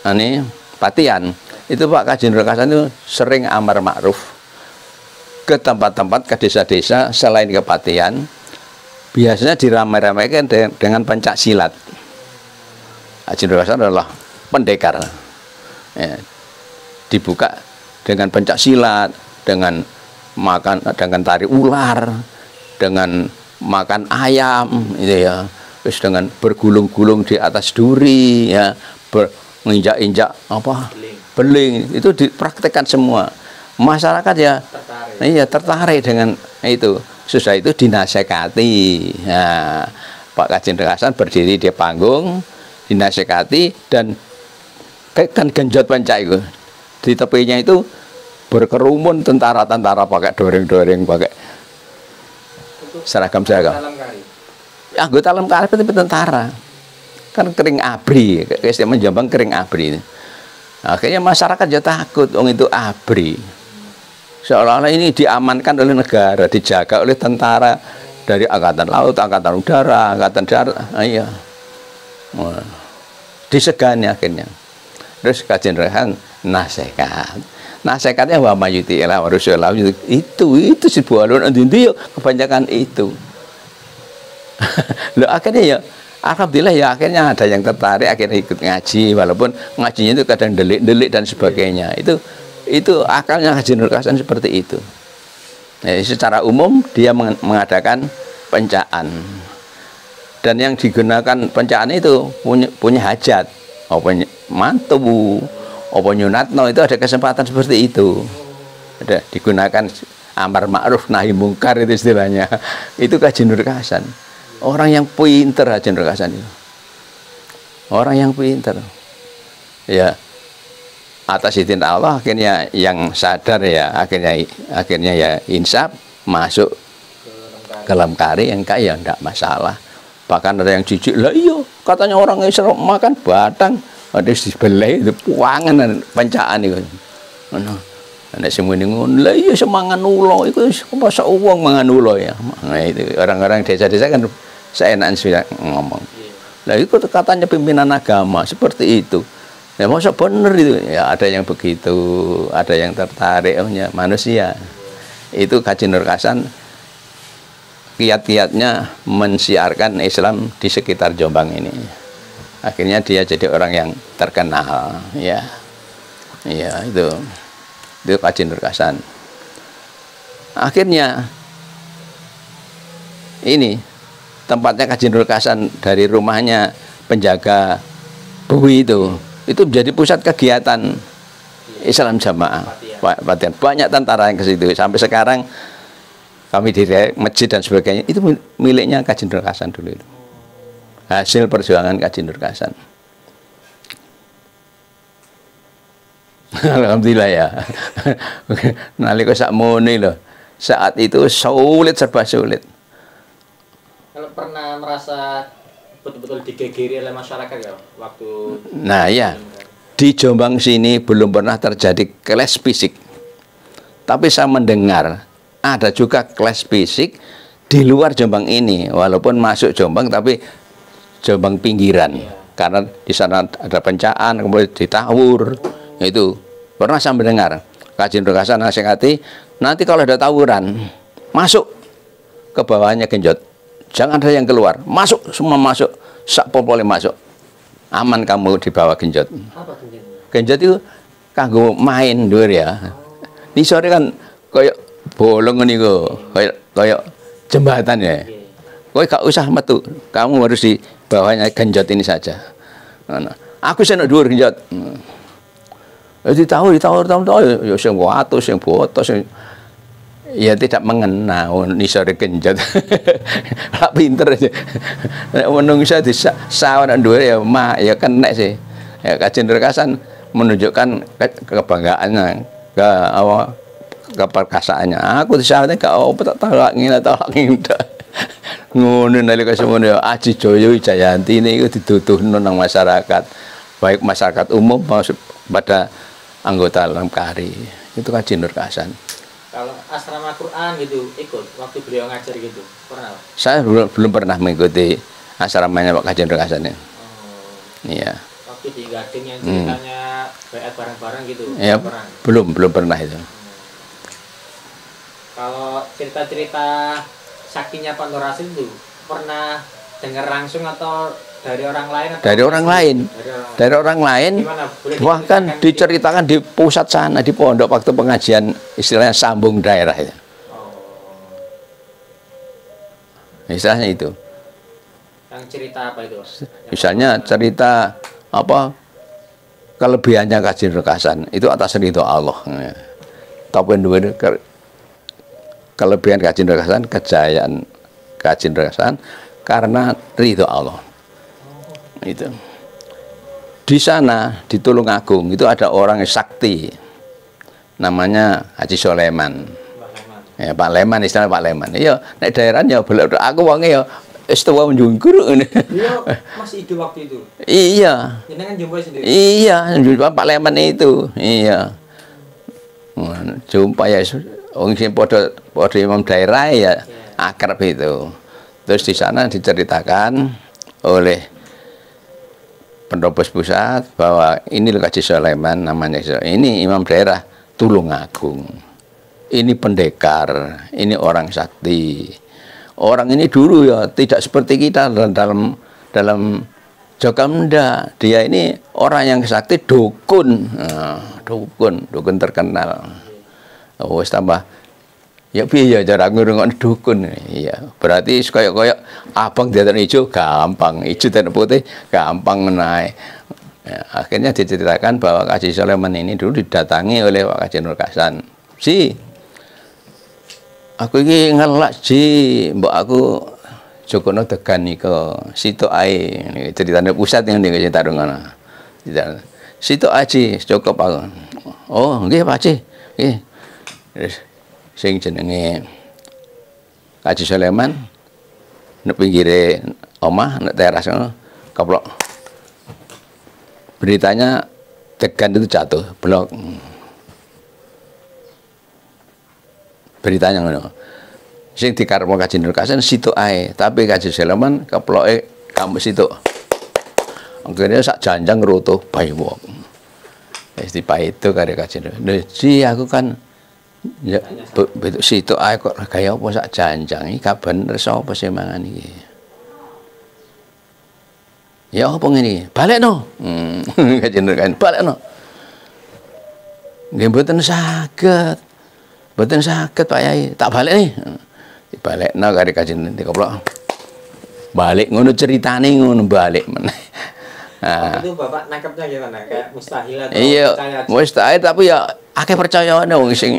ini Patian, itu Pak Kaji Nur Hasan itu sering amar ma'ruf ke tempat-tempat, ke desa-desa selain ke Patian. Biasanya diramai-ramaikan dengan pencak silat. Haji Nur Hasan adalah pendekar. Ya, dibuka dengan pencak silat, dengan tari ular, dengan makan ayam, itu ya. Terus dengan bergulung-gulung di atas duri, ya, menginjak-injak apa? Beling. Itu dipraktekkan semua. Masyarakat ya tertarik dengan itu. Sudah itu dinasehati. Nah, Pak Kaji Nur Hasan berdiri di panggung, dinasehati, dan kan genjot pencak itu. Di tepinya itu berkerumun tentara-tentara pakai doreng-doreng, pakai seragam-seragam. Anggota alam kari tapi tentara. Kan kering ABRI, istimewa Jombang kering ABRI. Akhirnya masyarakat ya takut, itu ABRI. Seolah-olah ini diamankan oleh negara, dijaga oleh tentara dari Angkatan Laut, Angkatan Udara, Angkatan Darat. Iya. Disegani akhirnya. Terus Kaji Nur Hasan nasihat. Nasihatnya wa mayuti ila rasulullah itu si bualun endi kebanyakan itu. Loh, akhirnya ya alhamdulillah ya, akhirnya ada yang tertarik, akhirnya ikut ngaji, walaupun ngajinya itu kadang delik-delik dan sebagainya. Itu akalnya Haji Nur Hasan seperti itu. Nah, secara umum dia mengadakan pencaan, dan yang digunakan pencaan itu punya hajat, apa mantu, apa nyunatno, itu ada kesempatan seperti itu. Ada digunakan amar ma'ruf nahi mungkar, itu istilahnya. Itu Haji Nur Hasan. Orang yang pinter Haji Nur Hasan itu. Orang yang pinter. Ya, atas izin Allah akhirnya yang sadar ya, akhirnya ya insaf masuk ke Lemkari, yang kaya enggak masalah. Bahkan ada yang jijik, lah iya katanya orang Israel makan batang, ada disebelai itu puangan pencaan itu. Nek semene ngono, lah iya semangan ulo iku masa uang mangan ulo ya. Nah, itu orang-orang desa-desa kan seenaknya sudah ngomong. Lah itu katanya pimpinan agama seperti itu. Ya masa bener itu. Ya ada yang begitu, ada yang tertarik manusia. Itu Haji Nur Hasan kiat-kiatnya mensiarkan Islam di sekitar Jombang ini. Akhirnya dia jadi orang yang terkenal, ya. Iya, itu Haji Nur Hasan. Akhirnya ini tempatnya Haji Nur Hasan dari rumahnya penjaga Bui itu menjadi pusat kegiatan Islam Jamaah. Banyak tentara yang ke situ. Sampai sekarang kami di masjid dan sebagainya itu miliknya Haji Nur Hasan dulu itu. Hasil perjuangan Haji Nur Hasan. Alhamdulillah ya. Nalika sakmene lho. Saat itu sulit, serba sulit. Kalau pernah merasa betul-betul digegeri oleh masyarakat ya waktu. Nah ya, di Jombang sini belum pernah terjadi keles fisik. Tapi saya mendengar ada juga kelas fisik di luar Jombang ini, walaupun masuk Jombang tapi Jombang pinggiran, karena di sana ada pencaan, kemudian ditawur. Itu pernah saya mendengar kajian Rekasan nasihati, nanti kalau ada tawuran masuk ke bawahnya genjot, jangan ada yang keluar, masuk semua, masuk sak popole masuk, aman kamu di bawah genjot. Apa genjot? Genjot itu kanggo main dhuwur ya. Di sore kan koyok bolong niku, koyok jembatan ya. Kowe gak usah metu, kamu harus di bawahnya genjot ini saja. Aku seneng dhuwur genjot. Ditawur ya sing watus, sing botos, ya tidak mengenal nisore genjot. Lah pinter aja. Nek menungsa disawan dhuwur ya ya kenek sih. Ya kajian Rekasan menunjukkan kebanggaannya, keperkasaannya. Aku disawatnya gak apa tak tolak ngene ngono nalika semono ya Aji Joyo Wijayanti niku dituduhno nang masyarakat, baik masyarakat umum maupun pada anggota Lemkari. Itu kajian Rekasan. Kalau asrama Quran gitu ikut waktu beliau ngajar gitu pernah? Saya belum pernah mengikuti asramanya Pak Kajian Rekasan ya. Iya. Waktu di Gading yang ceritanya bayat bareng-bareng gitu. Ya, belum pernah itu. Kalau cerita-cerita sakinya Pak Nur Rasid itu pernah dengar langsung atau dari orang lain? Atau dari orang lain. Dari orang lain. Bahkan diceritakan di pusat sana, di pondok waktu pengajian istilahnya sambung daerah itu. Istilahnya itu. Yang cerita apa itu? Misalnya cerita apa kelebihannya kajian Rekasan itu atas ridho Allah. Tapi kelebihan kajian Rekasan, kejayaan kajian Rekasan karena ridho Allah. Itu. Di sana di Tulungagung itu ada orang yang sakti, namanya Haji Soleman. Ya, Pak Leman, istilah Pak Leman. Iya, nek daerahnya boleh aku wonge ya istiwa njungkur ngene. Beliau masih hidup waktu itu. Iya. Ini kan jumpa sendiri. Iya, jumpa Pak Leman itu. Iya. Jumpa ya wong sing padha imam daerah ya akrab itu. Terus di sana diceritakan oleh pendobes pusat bahwa ini loh Haji Soleman namanya, ini imam daerah Tulungagung. Ini pendekar, ini orang sakti. Orang ini dulu ya tidak seperti kita dalam Jogamda. Dia ini orang yang sakti, dukun. Nah, dukun terkenal. Oh, tambah ya piye cara ngurungokne dukun. Iya, berarti koyok abang diatan hijau gampang, hijau dan putih gampang menaik. Ya, akhirnya diceritakan bahwa Haji Soleman ini dulu didatangi oleh Pak Kajian Rekasan. Aku ini ngelak mbok aku Jokono tegan niko situ ae ceritane pusat yang ning cerita ngono. Situ aji cukup aku. Oh, nggih Pak Haji. Nggih. Sing jenenge Haji Soleman nek pinggire omah nek teras ngono keplok. Beritanya tegan itu jatuh, blok. Beritanya ngono. Sing dikarepno Kajian Rekasan situ ae, tapi Haji Soleman keploke kampus situ. Akhirnya sak janjang rutuh bae wong. Wis dipaitu karo Kajian. Lho, aku kan ya betul situ ae kok gaya apa sak janjang iki gak bener sapa sing mangan iki. Ya apa ngene? Balekno. Kajian Rekasan balekno. Nggih mboten saged. Mboten saged Pak Yai, tak balik nih. Dibalekno karo Kajian dikeplok. Balik ngono ceritane ngono balik meneh. Nah, itu Bapak nangkepnya gimana? Kayak mustahil atau iya, percaya? mustahil tapi ya akeh percayane wong sing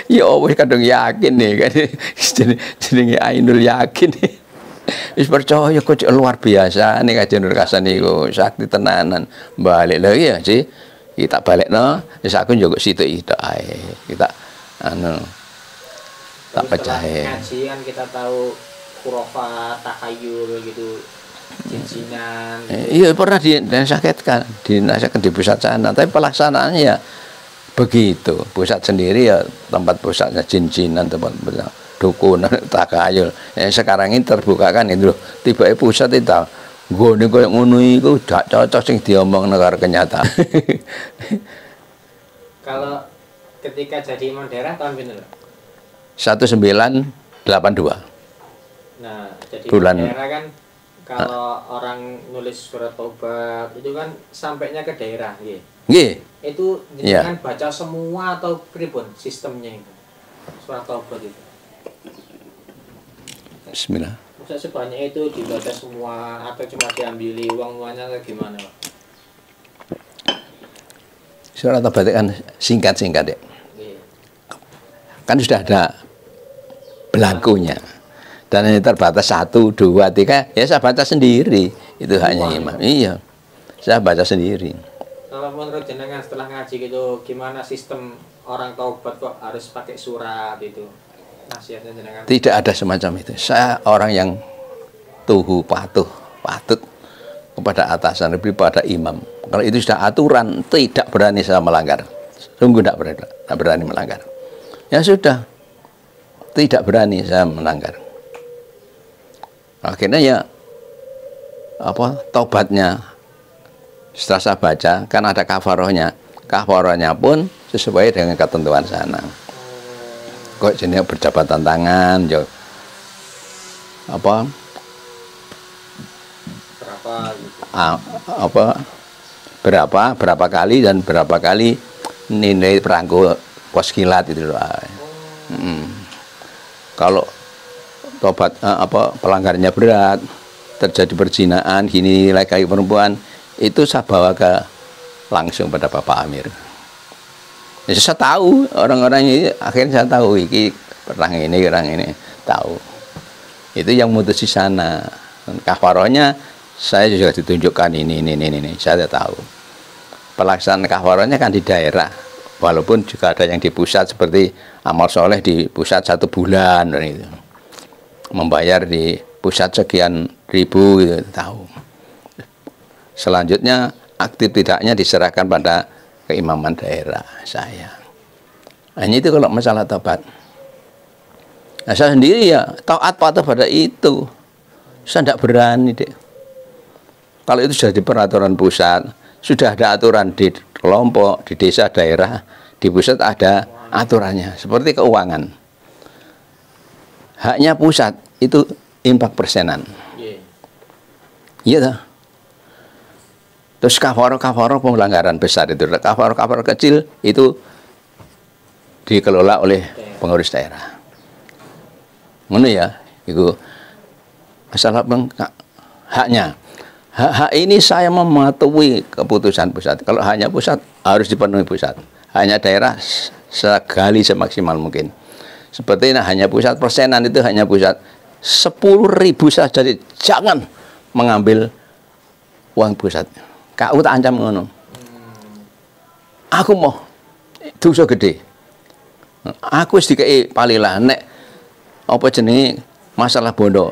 ya wis kadung yakin nih kan jenenge Ainul Yakin. Wis percaya kok luar biasa nih Kajian Rekasan niku sakti tenanan. Balik lagi ya sih. Kita balekno, wis aku njogo situ itu ae. Kita tak percaya. Ngajian kita tahu khurafat, takhayul gitu. Jin-jinan. Iya pernah dinasihatkan di pusat sana, tapi pelaksanaannya ya begitu. Pusat sendiri ya tempat pusatnya jin-jinan, tempat pusat dukun, takayul. Sekarang ini terbuka kan itu. Tiba-tiba pusat itu nggone koyo ngono iku gak cocok sing diomong karo kenyataan. Kalau ketika jadi imam daerah tahun pinten? 1982. Nah, jadi bulan imam daerah kan kalau orang nulis surat taubat itu kan sampainya ke daerah, nggih. Nggih. Itu jenengan baca semua atau pripun sistemnya itu? Surat taubat itu. Bismillah. Masa sebanyak itu dibaca semua atau cuma diambili uang-uangnya atau gimana, Pak? Surat taubat kan singkat-singkat ya. Nggih. Kan sudah ada belangkunya. Dan ini terbatas 1, 2, 3, ya saya baca sendiri. Itu hanya imam. Iya, saya baca sendiri. Kalau menurut jenengan setelah ngaji gitu, gimana sistem orang taubat kok harus pakai surat itu? Nasihatnya jenengan? Tidak ada semacam itu. Saya orang yang patut kepada atasan, lebih pada imam. Kalau itu sudah aturan, tidak berani saya melanggar. Sungguh tidak berani melanggar. Ya sudah, tidak berani saya melanggar. Akhirnya ya taubatnya setelah saya baca kan ada kafarohnya pun sesuai dengan ketentuan sana. Kok jenis berjabatan tangan berapa kali dan berapa kali nilai perangko pos kilat itu loh. Kalau tobat pelanggarannya berat, terjadi perzinahan, gini nilai kayu perempuan, itu saya bawa langsung pada Bapak Amir. Ya, saya tahu orang-orang ini, akhirnya saya tahu ini orang ini tahu. Itu yang mutus di sana. Kafarohnya saya juga ditunjukkan ini, saya tahu. Pelaksanaan kafarohnya kan di daerah, walaupun juga ada yang di pusat seperti amal soleh di pusat 1 bulan dan itu. Membayar di pusat sekian ribu gitu, tahu. Selanjutnya aktif tidaknya diserahkan pada keimaman daerah saya. Hanya itu kalau masalah taubat. Nah, saya sendiri ya taat patuh pada itu. Saya tidak berani deh. Kalau itu sudah di peraturan pusat, sudah ada aturan di kelompok, di desa, daerah, di pusat ada aturannya. Seperti keuangan. Haknya pusat itu impak persenan. Iya dah. Terus kafaroh pelanggaran besar itu, kafaroh kecil itu dikelola oleh pengurus daerah. Mana ya, itu masalah haknya. Hak ini saya mematuhi keputusan pusat. Kalau hanya pusat harus dipenuhi pusat. Hanya daerah sekali semaksimal mungkin. Seperti hanya pusat persenan itu hanya pusat 10.000 saja, jadi jangan mengambil uang pusat. Kau tak ancam ngono. Aku mau dosa gede. Aku sedikit palilah nek apa jenenge masalah bondo.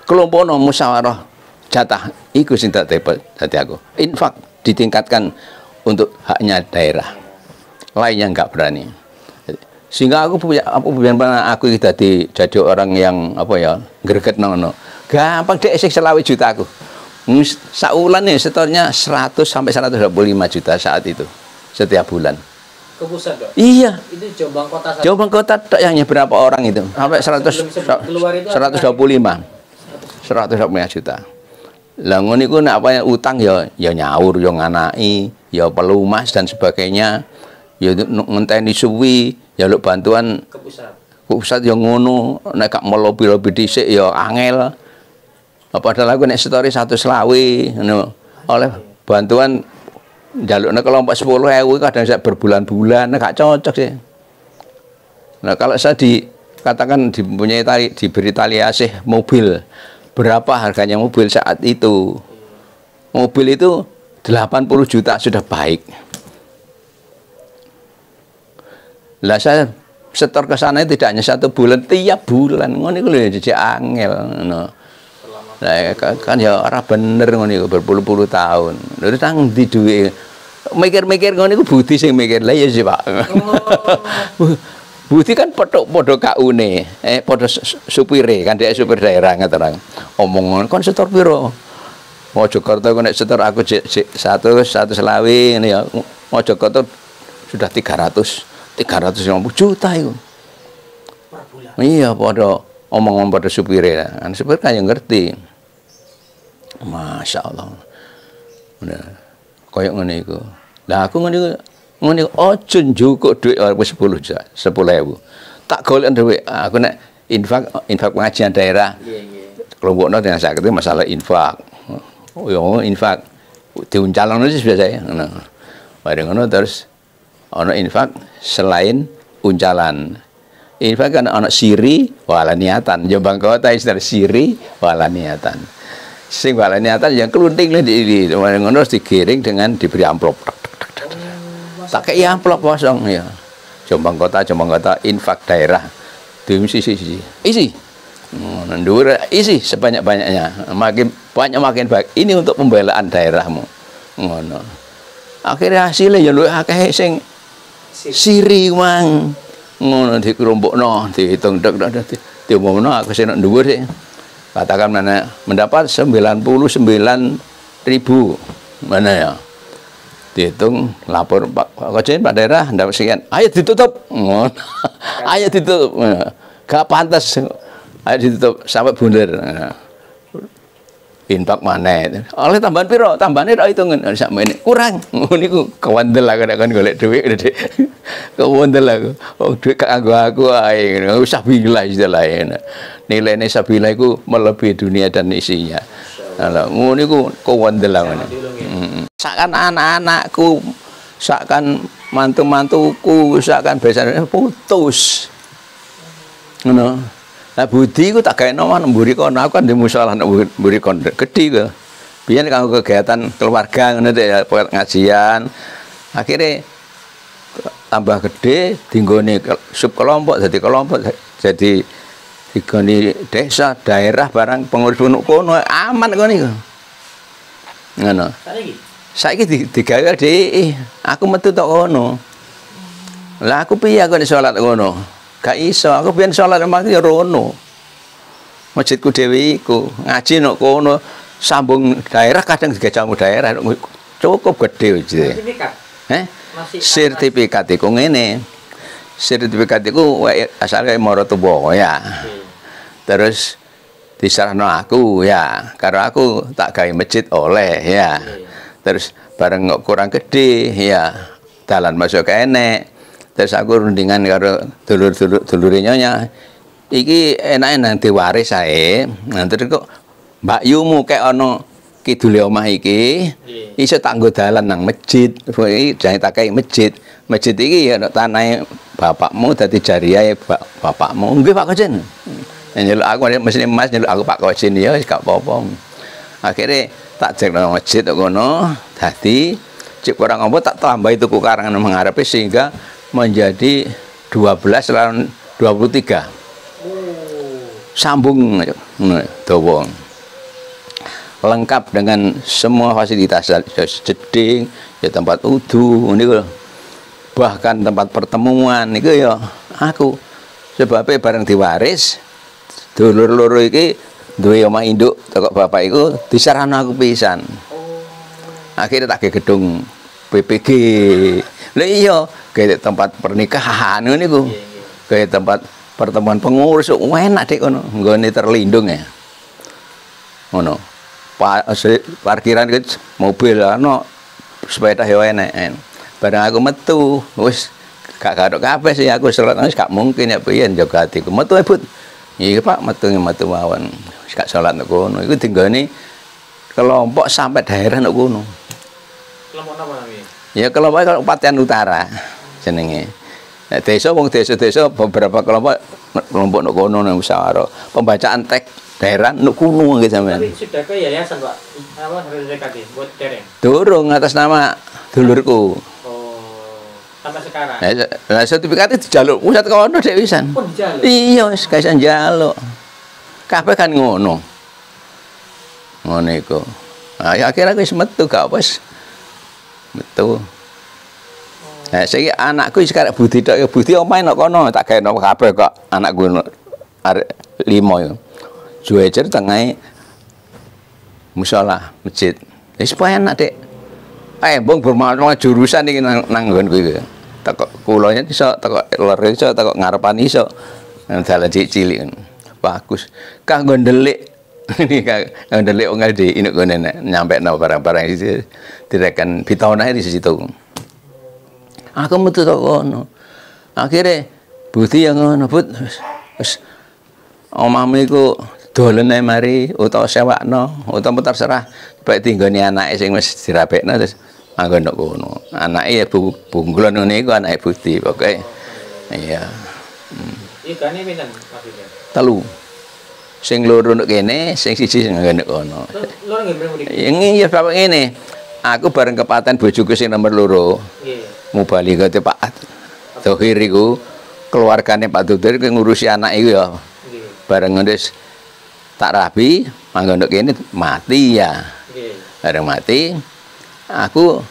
Kelompono musyawarah jatah iku sing tak dapat dadi aku. Infak ditingkatkan untuk haknya daerah. Lainnya enggak berani. Sehingga aku jadi orang yang greget ngono. Gampang dek sik 20 juta aku. Saulan nih setornya 100 sampai 125 juta saat itu setiap bulan. Ke pusat, Dok? Iya. Itu Jombang Kota saja. Jombang Kota yang berapa orang itu? Sampai 125 juta. Lah ngono iku nek utang ya nyaur, ya nganaki, ya pelumas dan sebagainya. Ya ngenteni suwi, ya lu bantuan ke pusat. Pusat ya ngono, nek gak melobi-lobi dhisik ya angel. Padahal aku nek setori 120 ngono. Oleh bantuan njalukne kelompok 10.000 kadang saya berbulan-bulan, gak cocok sih. Nah, kalau saya dikatakan diberi tali asih mobil, berapa harganya mobil saat itu? Mobil itu 80 juta sudah baik. Lah saya setor ke sana tidak hanya 1 bulan, tiap bulan ngono iku lho jadi angel ngono. Lah kan ya ora bener ngono iku berpuluh-puluh tahun. Lha tang ndi duwe Mikir-mikir ngono iku budi sing mikir. Lah ya sih, Pak. Budi kan padha kaune, padha supire kan dhek supir daerah ngoten. Omong kon setor piro? Mojokerto kok nek setor aku sik 100 120 ngene ya. Mojokerto sudah 350 juta itu. Per bulan. Iya, padha omong pada supire. Kan supir kan yang ngerti. Masya Allah. Nah, koyo ngene iku. Lah aku ngene ojo njukuk dhuwit wis 10 juta, 10.000. Tak golek dhuwit. Aku nek infak pengajian daerah. Nggih. Kelompokno dengan sakit masalah infak. Oh ya infak diuncalno wis biasa ngono. Bareng ngono terus ana infak selain uncalan. Infak kan ana siri wala niatan. Jombang Kota istilah siri wala niatan. Sing wala niatan yang kelunting di ngono digiring dengan diberi amplop. Tak kei amplop kosong ya. Jombang Kota infak daerah. Isi. Ndur isi sebanyak-banyaknya. Makin banyak makin baik. Ini untuk pembelaan daerahmu. Ngono. Akhirnya hasilnya ya luwih akeh sing siri mang. Ngono dikerompokno, dihitung diumumno aku sing nek dhuwur sih. Katakan mana mendapat 99.000. Mana ya? Dihitung lapor Pak Kojen Pak daerah dapat sekian. Ayo ditutup. Ngono. Ayo ditutup. Gak pantas. Ayo ditutup sampai bunder. Infak maneh. Oleh tambahan piro? Tambahane tok hitungan sakmene. Kurang. Ngono niku kewandel aku nek kon golek dhuwit gede. Kewandel aku. Oh dhuwit kanggo aku ae ngono. Sabila istilahnya. Nilainya sabila iku melebihi dunia dan isinya. Lah ngono niku kewandel aku. Sakan anak-anakku, sakan mantu-mantuku, sakan besane putus. Ngono. Nah budi ku tak gaekno mburi kono. Aku kan di musala mburi kono gedhi ku. Biyen kanggo kegiatan keluarga ngono ya ngajian. Akhirnya tambah gede dinggone sub kelompok jadi digoni desa daerah barang pengurus kono aman kono iku. Ngono. Saiki digawe dhek aku metu tok kono. Lah aku piye aku nek salat ngono? Gak iso, aku biyen salat emang ya rono. Masjidku dhewe iku, ngaji nok kono, sambung daerah kadang digajamu daerah cukup gede iki. Sertifikat. Sertifikat iku ngene. Sertifikat iku asale Maratuwa ya. Terus disarano aku ya, karo aku tak gawe masjid oleh ya. Terus bareng kurang gede ya, dalan masuk enek. Terus aku rundingan karo dulur-dulure nyonya. Iki enake nang diwaris ae. Nanti kok Mbak Yumu kek ana kidule omah iki, iso tak nggo dalan nang masjid. Iki jange tak kei masjid. Masjid iki ya tanahe bapakmu dadi jariah bapakmu. Nggih Pak Kojen. Nyeluk aku mesti Mas nyeluk aku Pak Kojen ya wis gak apa-apa. Akhire tak jekno masjid kono, dadi cek kurang apa tak tambahi tuku karangan mengarepe sehingga menjadi 12 lawan 23. Sambung dawa. Lengkap dengan semua fasilitas jeding, ya tempat wudu niku. Bahkan tempat pertemuan niku ya aku. Sebabnya bareng diwaris dulur loro iki duwe omah induk teko bapak iku disarano aku pisan. Akhirnya tak ke gedung PPG. Lah iya, kayak tempat pernikahan niku. Kayak tempat pertemuan pengurus enak dek kono, nggone terlindung ya. Ngono. Parkiran mobil ana sepeda yo enek. Bareng aku metu, wis gak garuk kabeh sih aku salat wis gak mungkin ya piye njaga atiku. Metu But. Iya Pak, metu mawon. Wis gak salat nang kono. Iku dinggone kelompok sampai daerah nang kono. Kelompok apa namanya? Ya kelompok Kabupaten Utara jenenge. Nek desa wong desa-desa beberapa kelompok nang kono nang musyawarah. Pembacaan teks daerah nang kono nggih sampean. Tapi sudah ke yayasan, Pak. Apa RZKT buat dereng? Durung atas nama dulurku. Oh, sampai sekarang. Lah sertifikate dijaluk pusat kono dhek wisan. Pun dijaluk. Iya, wis gak iso njaluk. Kabeh kan ngono. Ngono iku. Nah, akhirnya wis metu gak wis metu Saiki anakku wis karek Budi tok ya Budi omahe nang kono tak gawe kabeh kok anakku arek 5 yo. Juejer tengahe musala masjid. Wis pokoke enak, Dik. Mbong bermanfaat jurusan iki nang nggonku iki. Teko kulone iso, teko lor iso, teko ngarepan iso. Dalan cilik. Bagus. Kanggo ndelik. Ini kanggo ndelik wong di inek gone nyampekno barang-barang iki direkan bitaunah di situ. Aku metu tok kono. Akhire Budi yang ngono, Bud. Wis omahmu iku dolen ae mari utawa sewakno, utawa terserah bae tinggone anake sing wis dirapekno terus manggon tok kono. Anake ya bunglon ngene iku anake Budi pokoke. Iya. Ikane pinten maksudnya? 3. Sing loro nek kene, sing siji sing ngene kono. Loro nggih mriki. Iya bapak ngene. Aku bareng kepaten bojoku sing nomor 2. Nggih. Mubali kate Pak Dohir iku keluargane Pak Dohir ngurusi anak iku ya. Nggih. Bareng wis tak rabi, manggon nduk kene mati ya. Nggih. Bareng mati, aku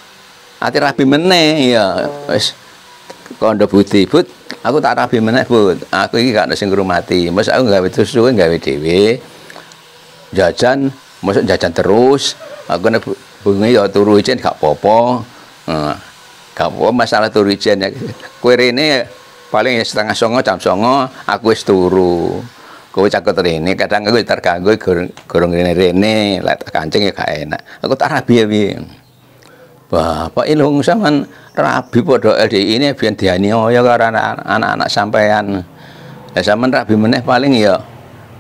ati rabi meneh ya. Wis kondo Budi, Bud, aku tak rabi meneh, Bud. Aku iki gak ono sing ngrumati. Mos aku gawe suwe gawe dhewe. Jajan, mosok jajan terus. Aku nek bengi ya turu ijen gak apa-apa. Gak apa masalah turu ijen ya. Kowe rene paling 8:30 jam 09.00 aku wis turu. Kowe cakut rene, kadang aku terganggu gorong rene, lek kancing ya gak enak. Aku tak rabi ya piye. Bapak ilung sampean rabi padha LDI ini biyen dianiaya karo anak-anak sampean. Lah sampean rabi meneh paling ya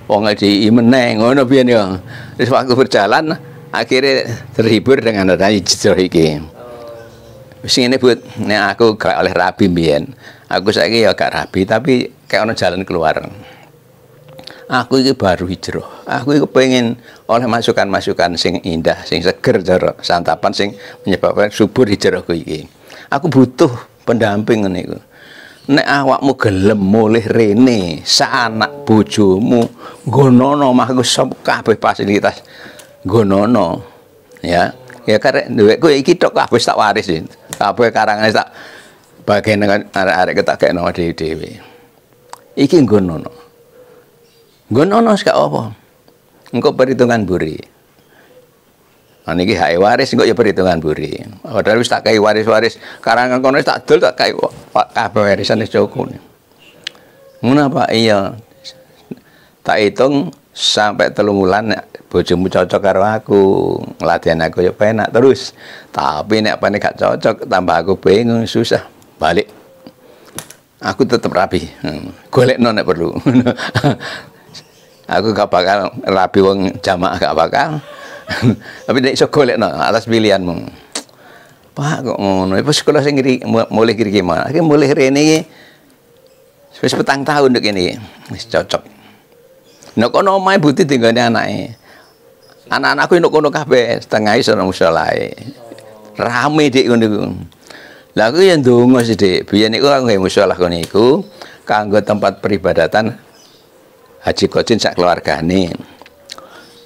wong LDI meneh ngono biyen ya. Terus waktu berjalan akhirnya terhibur dengan adanya jejak iki. Wis ngene Bud, nek aku gak oleh rabi biyen. Aku saiki ya gak rabi tapi kayak ono jalan keluar. Aku iki baru hijrah. Aku iki pengen oleh masukan-masukan sing indah, sing seger cara santapan sing menyebabkan subur hijrahku iki. Aku butuh pendamping ngene iku. Nek awakmu gelem mulih rene, saanak bojomu nggonono omahku kabeh fasilitas nggonono. Ya. Ya karek duwekku iki tok kabeh tak waris. Kabeh karangane tak bagian dengan arek-arek tak kekno dhewe-dhewe. Iki nggonono. Nggono gak apa. Engko perhitungan buri. Nah niki hak waris engko ya perhitungan buri. Padahal wis tak kai waris-waris, karangan kono tak dol tak kai kabeh warisan wis cukup. Ngono apa iya. Tak hitung sampai 3 bulan bojomu cocok karo aku, ngladian aku ya penak terus. Tapi nek apane gak cocok tambah aku bingung susah. Balik. Aku tetep rapi. Golekno nek perlu. Aku gak bakal rabi wong jamaah gak bakal. Tapi nek iso golekno atas pilihanmu. Pak kok ngono, wis sekolah sing mulih kiri mah. Iki mulih rene iki wis 4 tahun nek kene wis cocok. Nek kono omahe Budi tinggane anake. Anak-anakku nek kono kabeh setengah iso nang musolae. Rame dik ngono iku. Lah aku ya ndonga sih dik. Biyen niku aku nggawe musala kono iku kanggo tempat peribadatan Haji Kosin sak keluargane.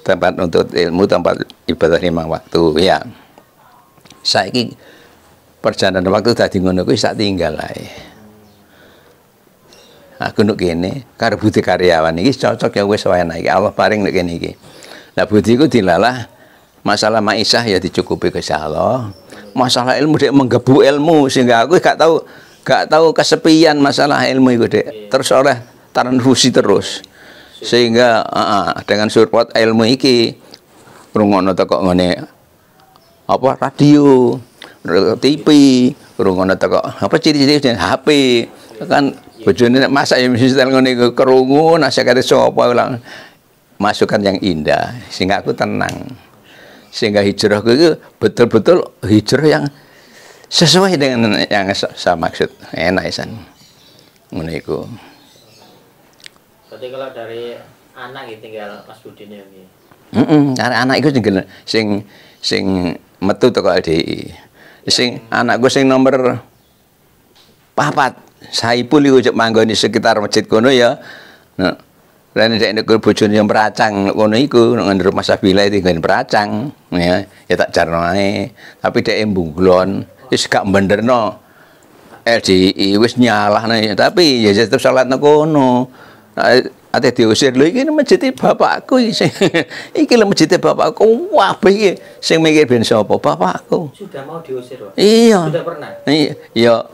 Tempat untuk ilmu, tempat ibadah 5 waktu ya. Saiki perjalanan waktu dadi ngono kuwi sak tinggal ae. Aku nuk kene karo Budi karyawan iki cocok ya wis wae iki Allah paring nek kene iki. Lah Budi ku dilalah masalah maisah ya dicukupi Gusti Allah. Masalah ilmu dek menggebu ilmu sehingga aku gak tahu kesepian masalah ilmu iku dek. Terus oleh transfusi terus. Sehingga dengan support ilmu iki rungokno teko ngene apa radio, TV, rungokno teko apa ciri-ciri HP kan bojone nek masak ya mesti setel ngene iku krungu nasihate sapa ulang masukan yang indah sehingga aku tenang. Sehingga hijrahku itu betul-betul hijrah yang sesuai dengan yang saya maksud. Enak isan. Ngono iku. Berarti kalau dari anak gitu tinggal Mas Budi nih. Anak iku sing metu teko LDI. Sing anakku sing nomor 4 Saipul iku cek manggoni sekitar masjid kono ya. Nah, rene nek bojone yang beracang kono iku nang rumah Sabila tinggal beracang ya tak jarno ae. Tapi dhek mbunglon wis gak benderno. LDI wis nyalahne, tapi ya tetep salat nang kono. Ate diusir lho iki masjid bapakku iki lho masjid bapakku wabeh iki sing mikir ben sapa bapakku. Sudah mau diusir, Pak? Iya. Sudah pernah? Iya.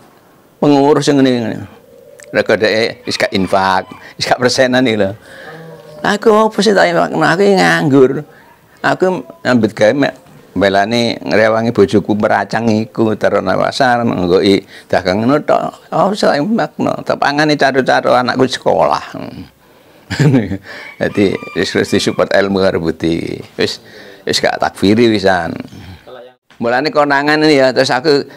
Pengurus yang ngene. Rek dhek wis gak infak, wis gak persenan iki lho. Aku apa sih tak infak? Aku nganggur. Aku ambet gawe belane ngrewangi bojoku meracang iku terona pasar nggoki dagang ngono tok. Oh saya makno, tepangane caro-caro anakku sekolah. Jadi wis disupport ilmu karo budi. Wis gak takfiri wisan. Mulane konangan ini ya terus aku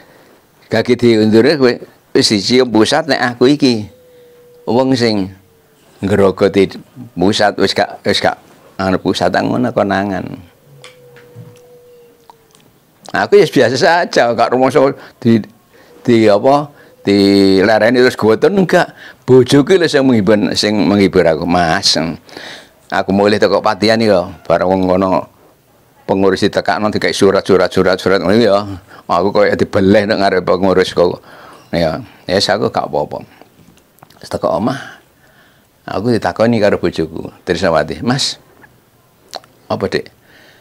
gak diundure kowe wis dicium pusat nek aku iki. Wong sing ngrogoti pusat wis gak anu pusat ngono konangan. Aku ya biasa saja, gak rumangsa di apa dilarani terus goten enggak. Bojoku lho sing menghibur aku, Mas. Aku mulih teko patian iki lho, bareng wong ngono pengurus ditekakno dikai surat ngono ya. Aku koyo dibeleh nek ngarep pengurus kok. Ya, aku gak apa-apa. Terus teko omah. Aku ditakoni karo bojoku, Trisnawati, "Mas, apa, Dik?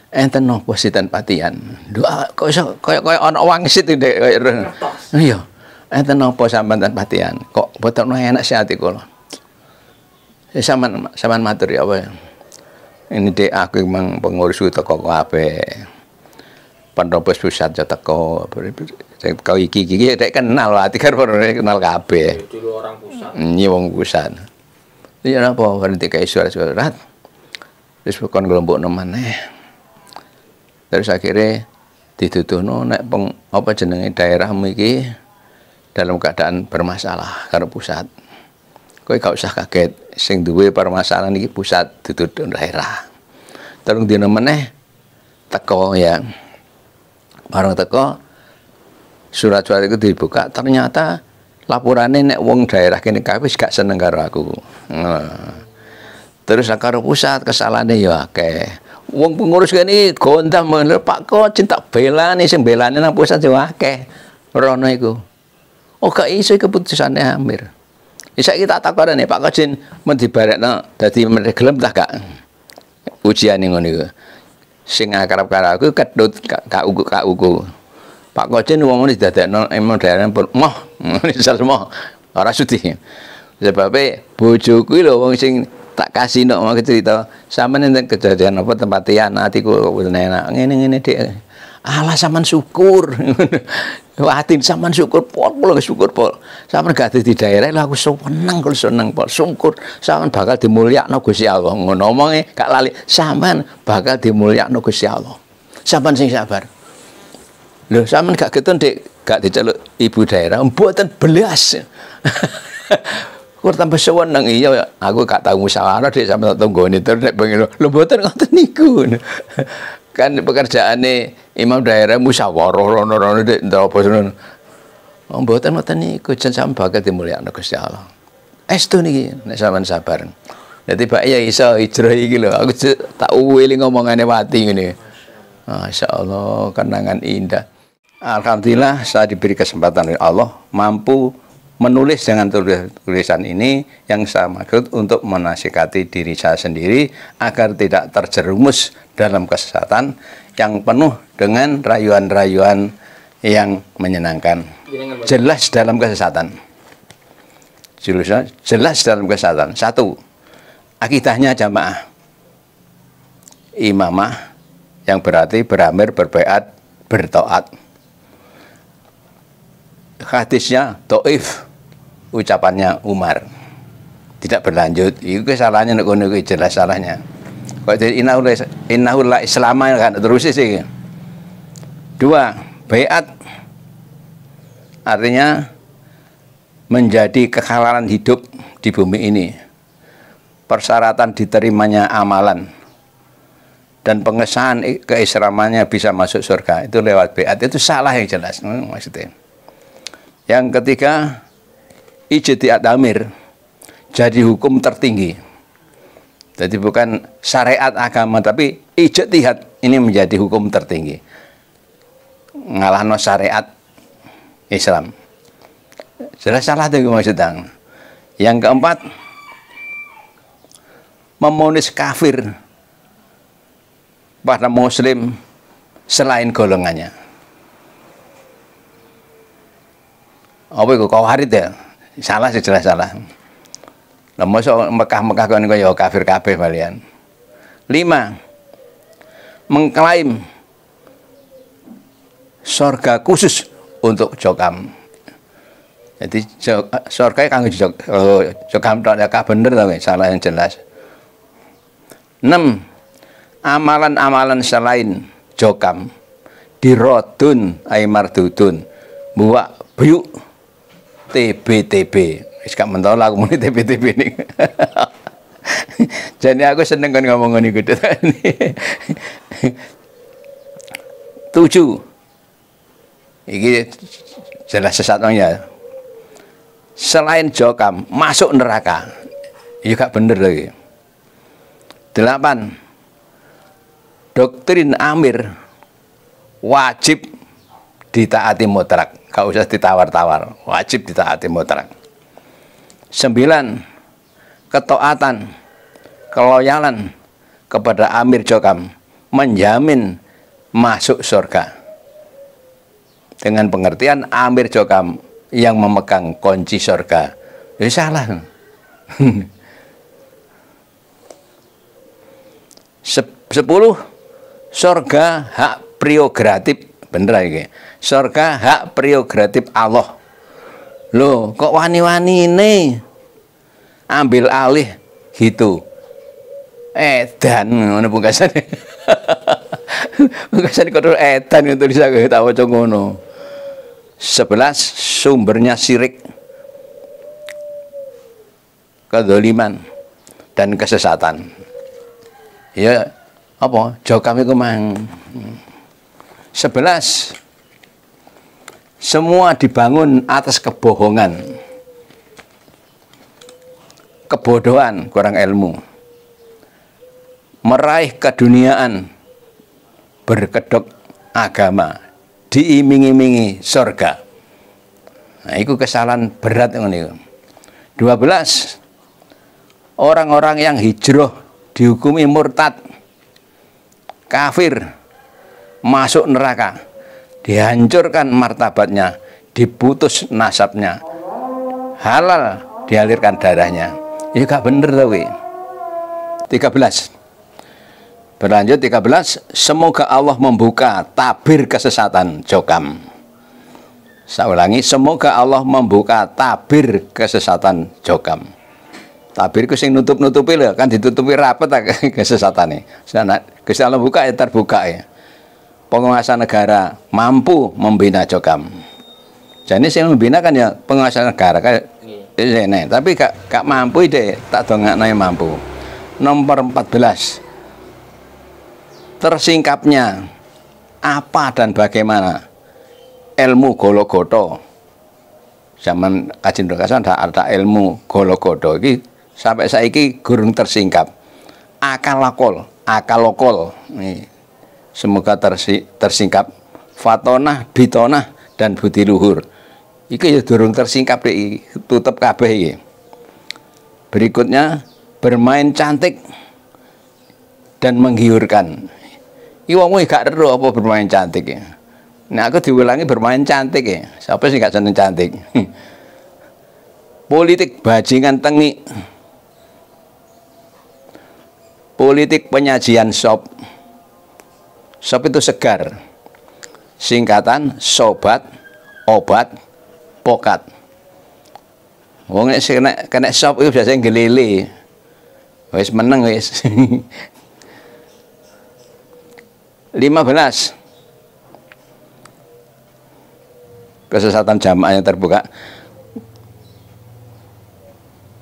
Enten nopo sitan patian?" Doa kok iso koyo ana wangsit Dik. Iya. Enten nopo sampean tan patian? Kok boten enak sih ati kula. Sampean matur ya apa ya? Ini Dik aku memang pengurus teko kabeh. Pendopo pusat ya teko. Kau iki Dik kenal ati karo kenal kabeh. Dulu orang pusat. Iya wong pusat. Iya napa berhenti kayak surat-surat. Terus kon nglompokno maneh. Terus akhirnya dituduhno nek apa jenenge daerahmu iki dalam keadaan bermasalah karo pusat. Kowe gak usah kaget, sing duwe permasalahan iki pusat dituduh daerah. Terus dina meneh teko ya. Bareng teko surat-surat itu dibuka, ternyata laporannya nek wong daerah kene kabeh gak seneng karo aku. Terus karo pusat kesalahane ya akeh. Wong pengurus kene gontah men Pak Kocin tak belani sing belane nang pusat yo akeh. Rono iku. Oh gak iso keputusane Amir. Saiki tak takone Pak Kocin men dibarekno dadi gelem tah gak? Ujiane ngono iku. Sing akrab karo aku kedut gak uku. Pak Kocin wong ngene didadekno modern moh misal moh ora sudi. Sebabe bojoku lho wong sing tak kasih nok mau cerita sampean enten kejadian apa tempatian atiku enak ngene-ngene Dik. Alah sampean syukur. Ati sampean syukur pol syukur pol. Sampean gak di daerah lho aku seneng kok seneng pol syukur sampean bakal dimulyakno Gusti Allah. Ngono omonge gak lali sampean bakal dimulyakno Gusti Allah. Sampean sing sabar. Lho sampean gak ketun Dik, gak diceluk ibu daerah mboten belas. Kok tambah seneng iya aku gak tahu musyawarah Dik sampe tak tunggone terus nek pengen lho mboten ngoten niku. Kan pekerjaane imam daerah musyawarah rono-rono Dik ndapa ngono. Oh mboten ngoten niku jan sampe bakal dimulyakno Gusti Allah. Estu niki nek sampean sabar. Dadi Pak ya iso hijrah iki lho aku tak uwili ngomongane Wati ngene. Masyaallah kenangan indah. Alhamdulillah saya diberi kesempatan oleh Allah mampu menulis dengan tulisan ini yang saya maksud untuk menasihati diri saya sendiri agar tidak terjerumus dalam kesesatan yang penuh dengan rayuan-rayuan yang menyenangkan. Jelas dalam kesesatan. Jelas dalam kesesatan. Satu, akidahnya jamaah. Imamah yang berarti beramir, berbaiat, bertaat. Hadisnya dhaif. Ucapannya Umar tidak berlanjut. Itu kesalahannya nek ngono kuwi jelas salahnya. Kok innahu la islama kan terus sih. Dua, baiat artinya menjadi kehalalan hidup di bumi ini. Persyaratan diterimanya amalan dan pengesahan keislamannya bisa masuk surga itu lewat baiat. Itu salah yang jelas maksudnya. Yang ketiga, ijtihad amir jadi hukum tertinggi. Jadi bukan syariat agama tapi ijtihad ini menjadi hukum tertinggi. Ngalahno syariat Islam. Jelas salah itu maksudnya. Yang keempat, memonis kafir pada muslim selain golongannya. Apa itu kawarit ya? Salah sih, jelas salah. Lah mosok Mekah-Mekah kan kaya kafir kabeh balian. 5. Mengklaim surga khusus untuk jokam. Jadi surga kanggo jokam tok ya bener to, salah yang jelas. 6. Amalan-amalan selain jokam dirodun ay mardudun buak buyuk TB wis gak mentol aku muni TB ini. Jadi aku seneng kan ngomong ngene iku. 7. Iki jelas sesatnya. Selain jokam masuk neraka. Ya gak bener lagi. 8. Doktrin Amir wajib ditaati mutlak, gak usah ditawar-tawar, wajib ditaati mutlak. 9. Ketaatan, keloyalan kepada Amir Jokam menjamin masuk surga. Dengan pengertian Amir Jokam yang memegang kunci surga. Ini salah. 10. Surga hak prerogatif, bener iki. Surga hak prerogatif Allah. Loh, kok wani-wani ini ambil alih gitu. Edan ngono pungkasane. Pungkasane kok edan itu bisa tak waca ngono. 11. Sumbernya syirik, kedzaliman dan kesesatan. Ya, apa? Jokam iku mang. 11. Semua dibangun atas kebohongan, kebodohan, kurang ilmu, meraih keduniaan, berkedok agama, diiming-imingi surga. Nah, itu kesalahan berat ini. 12. Orang-orang yang hijrah dihukumi murtad, kafir, masuk neraka, dihancurkan martabatnya, diputus nasabnya, halal dialirkan darahnya. Ya gak bener tau. 13. Berlanjut 13. Semoga Allah membuka tabir kesesatan jokam. Saya ulangi, semoga Allah membuka tabir kesesatan jokam. Tabir itu sing nutup-nutupi lho, kan ditutupi rapet kesesatane. Gusti Allah buka ya terbuka ya. Penguasa negara mampu membina jokam. Jadi sing membina kan ya penguasa negara kayak ini, tapi gak mampu deh, tak dongakno mampu. Nomor 14. Tersingkapnya apa dan bagaimana ilmu gologoto. Zaman Kaji Ndrokasan ada ilmu gologoto iki sampai saiki gurung tersingkap. Akalokol nih. Semoga tersingkap fatonah, bitonah dan budi luhur. Iki ya durung tersingkap deh, tutup kabeh iki. Berikutnya bermain cantik dan menggiurkan. Iki wong gak ero apa bermain cantik ya. Nah aku diulangi bermain cantik ya. Siapa sih gak seneng cantik? Politik bajingan tengik. Politik penyajian sop. Sop itu segar. Singkatan sobat, obat, pokat. Wong nek kena sop itu biasanya gelele. Wis meneng wis. 15. Kesesatan jamaah yang terbuka.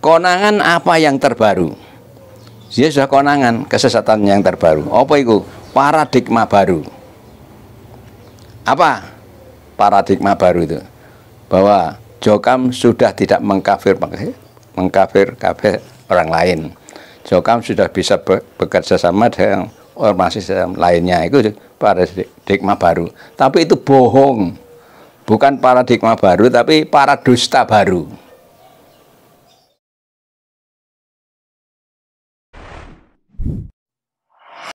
Konangan apa yang terbaru? Dia sudah konangan kesesatan yang terbaru. Apa itu? Paradigma baru. Apa paradigma baru itu? Bahwa jokam sudah tidak mengkafir orang lain. Jokam sudah bisa bekerja sama dengan ormas Islam lainnya. Itu paradigma baru. Tapi itu bohong. Bukan paradigma baru, tapi paradusta baru.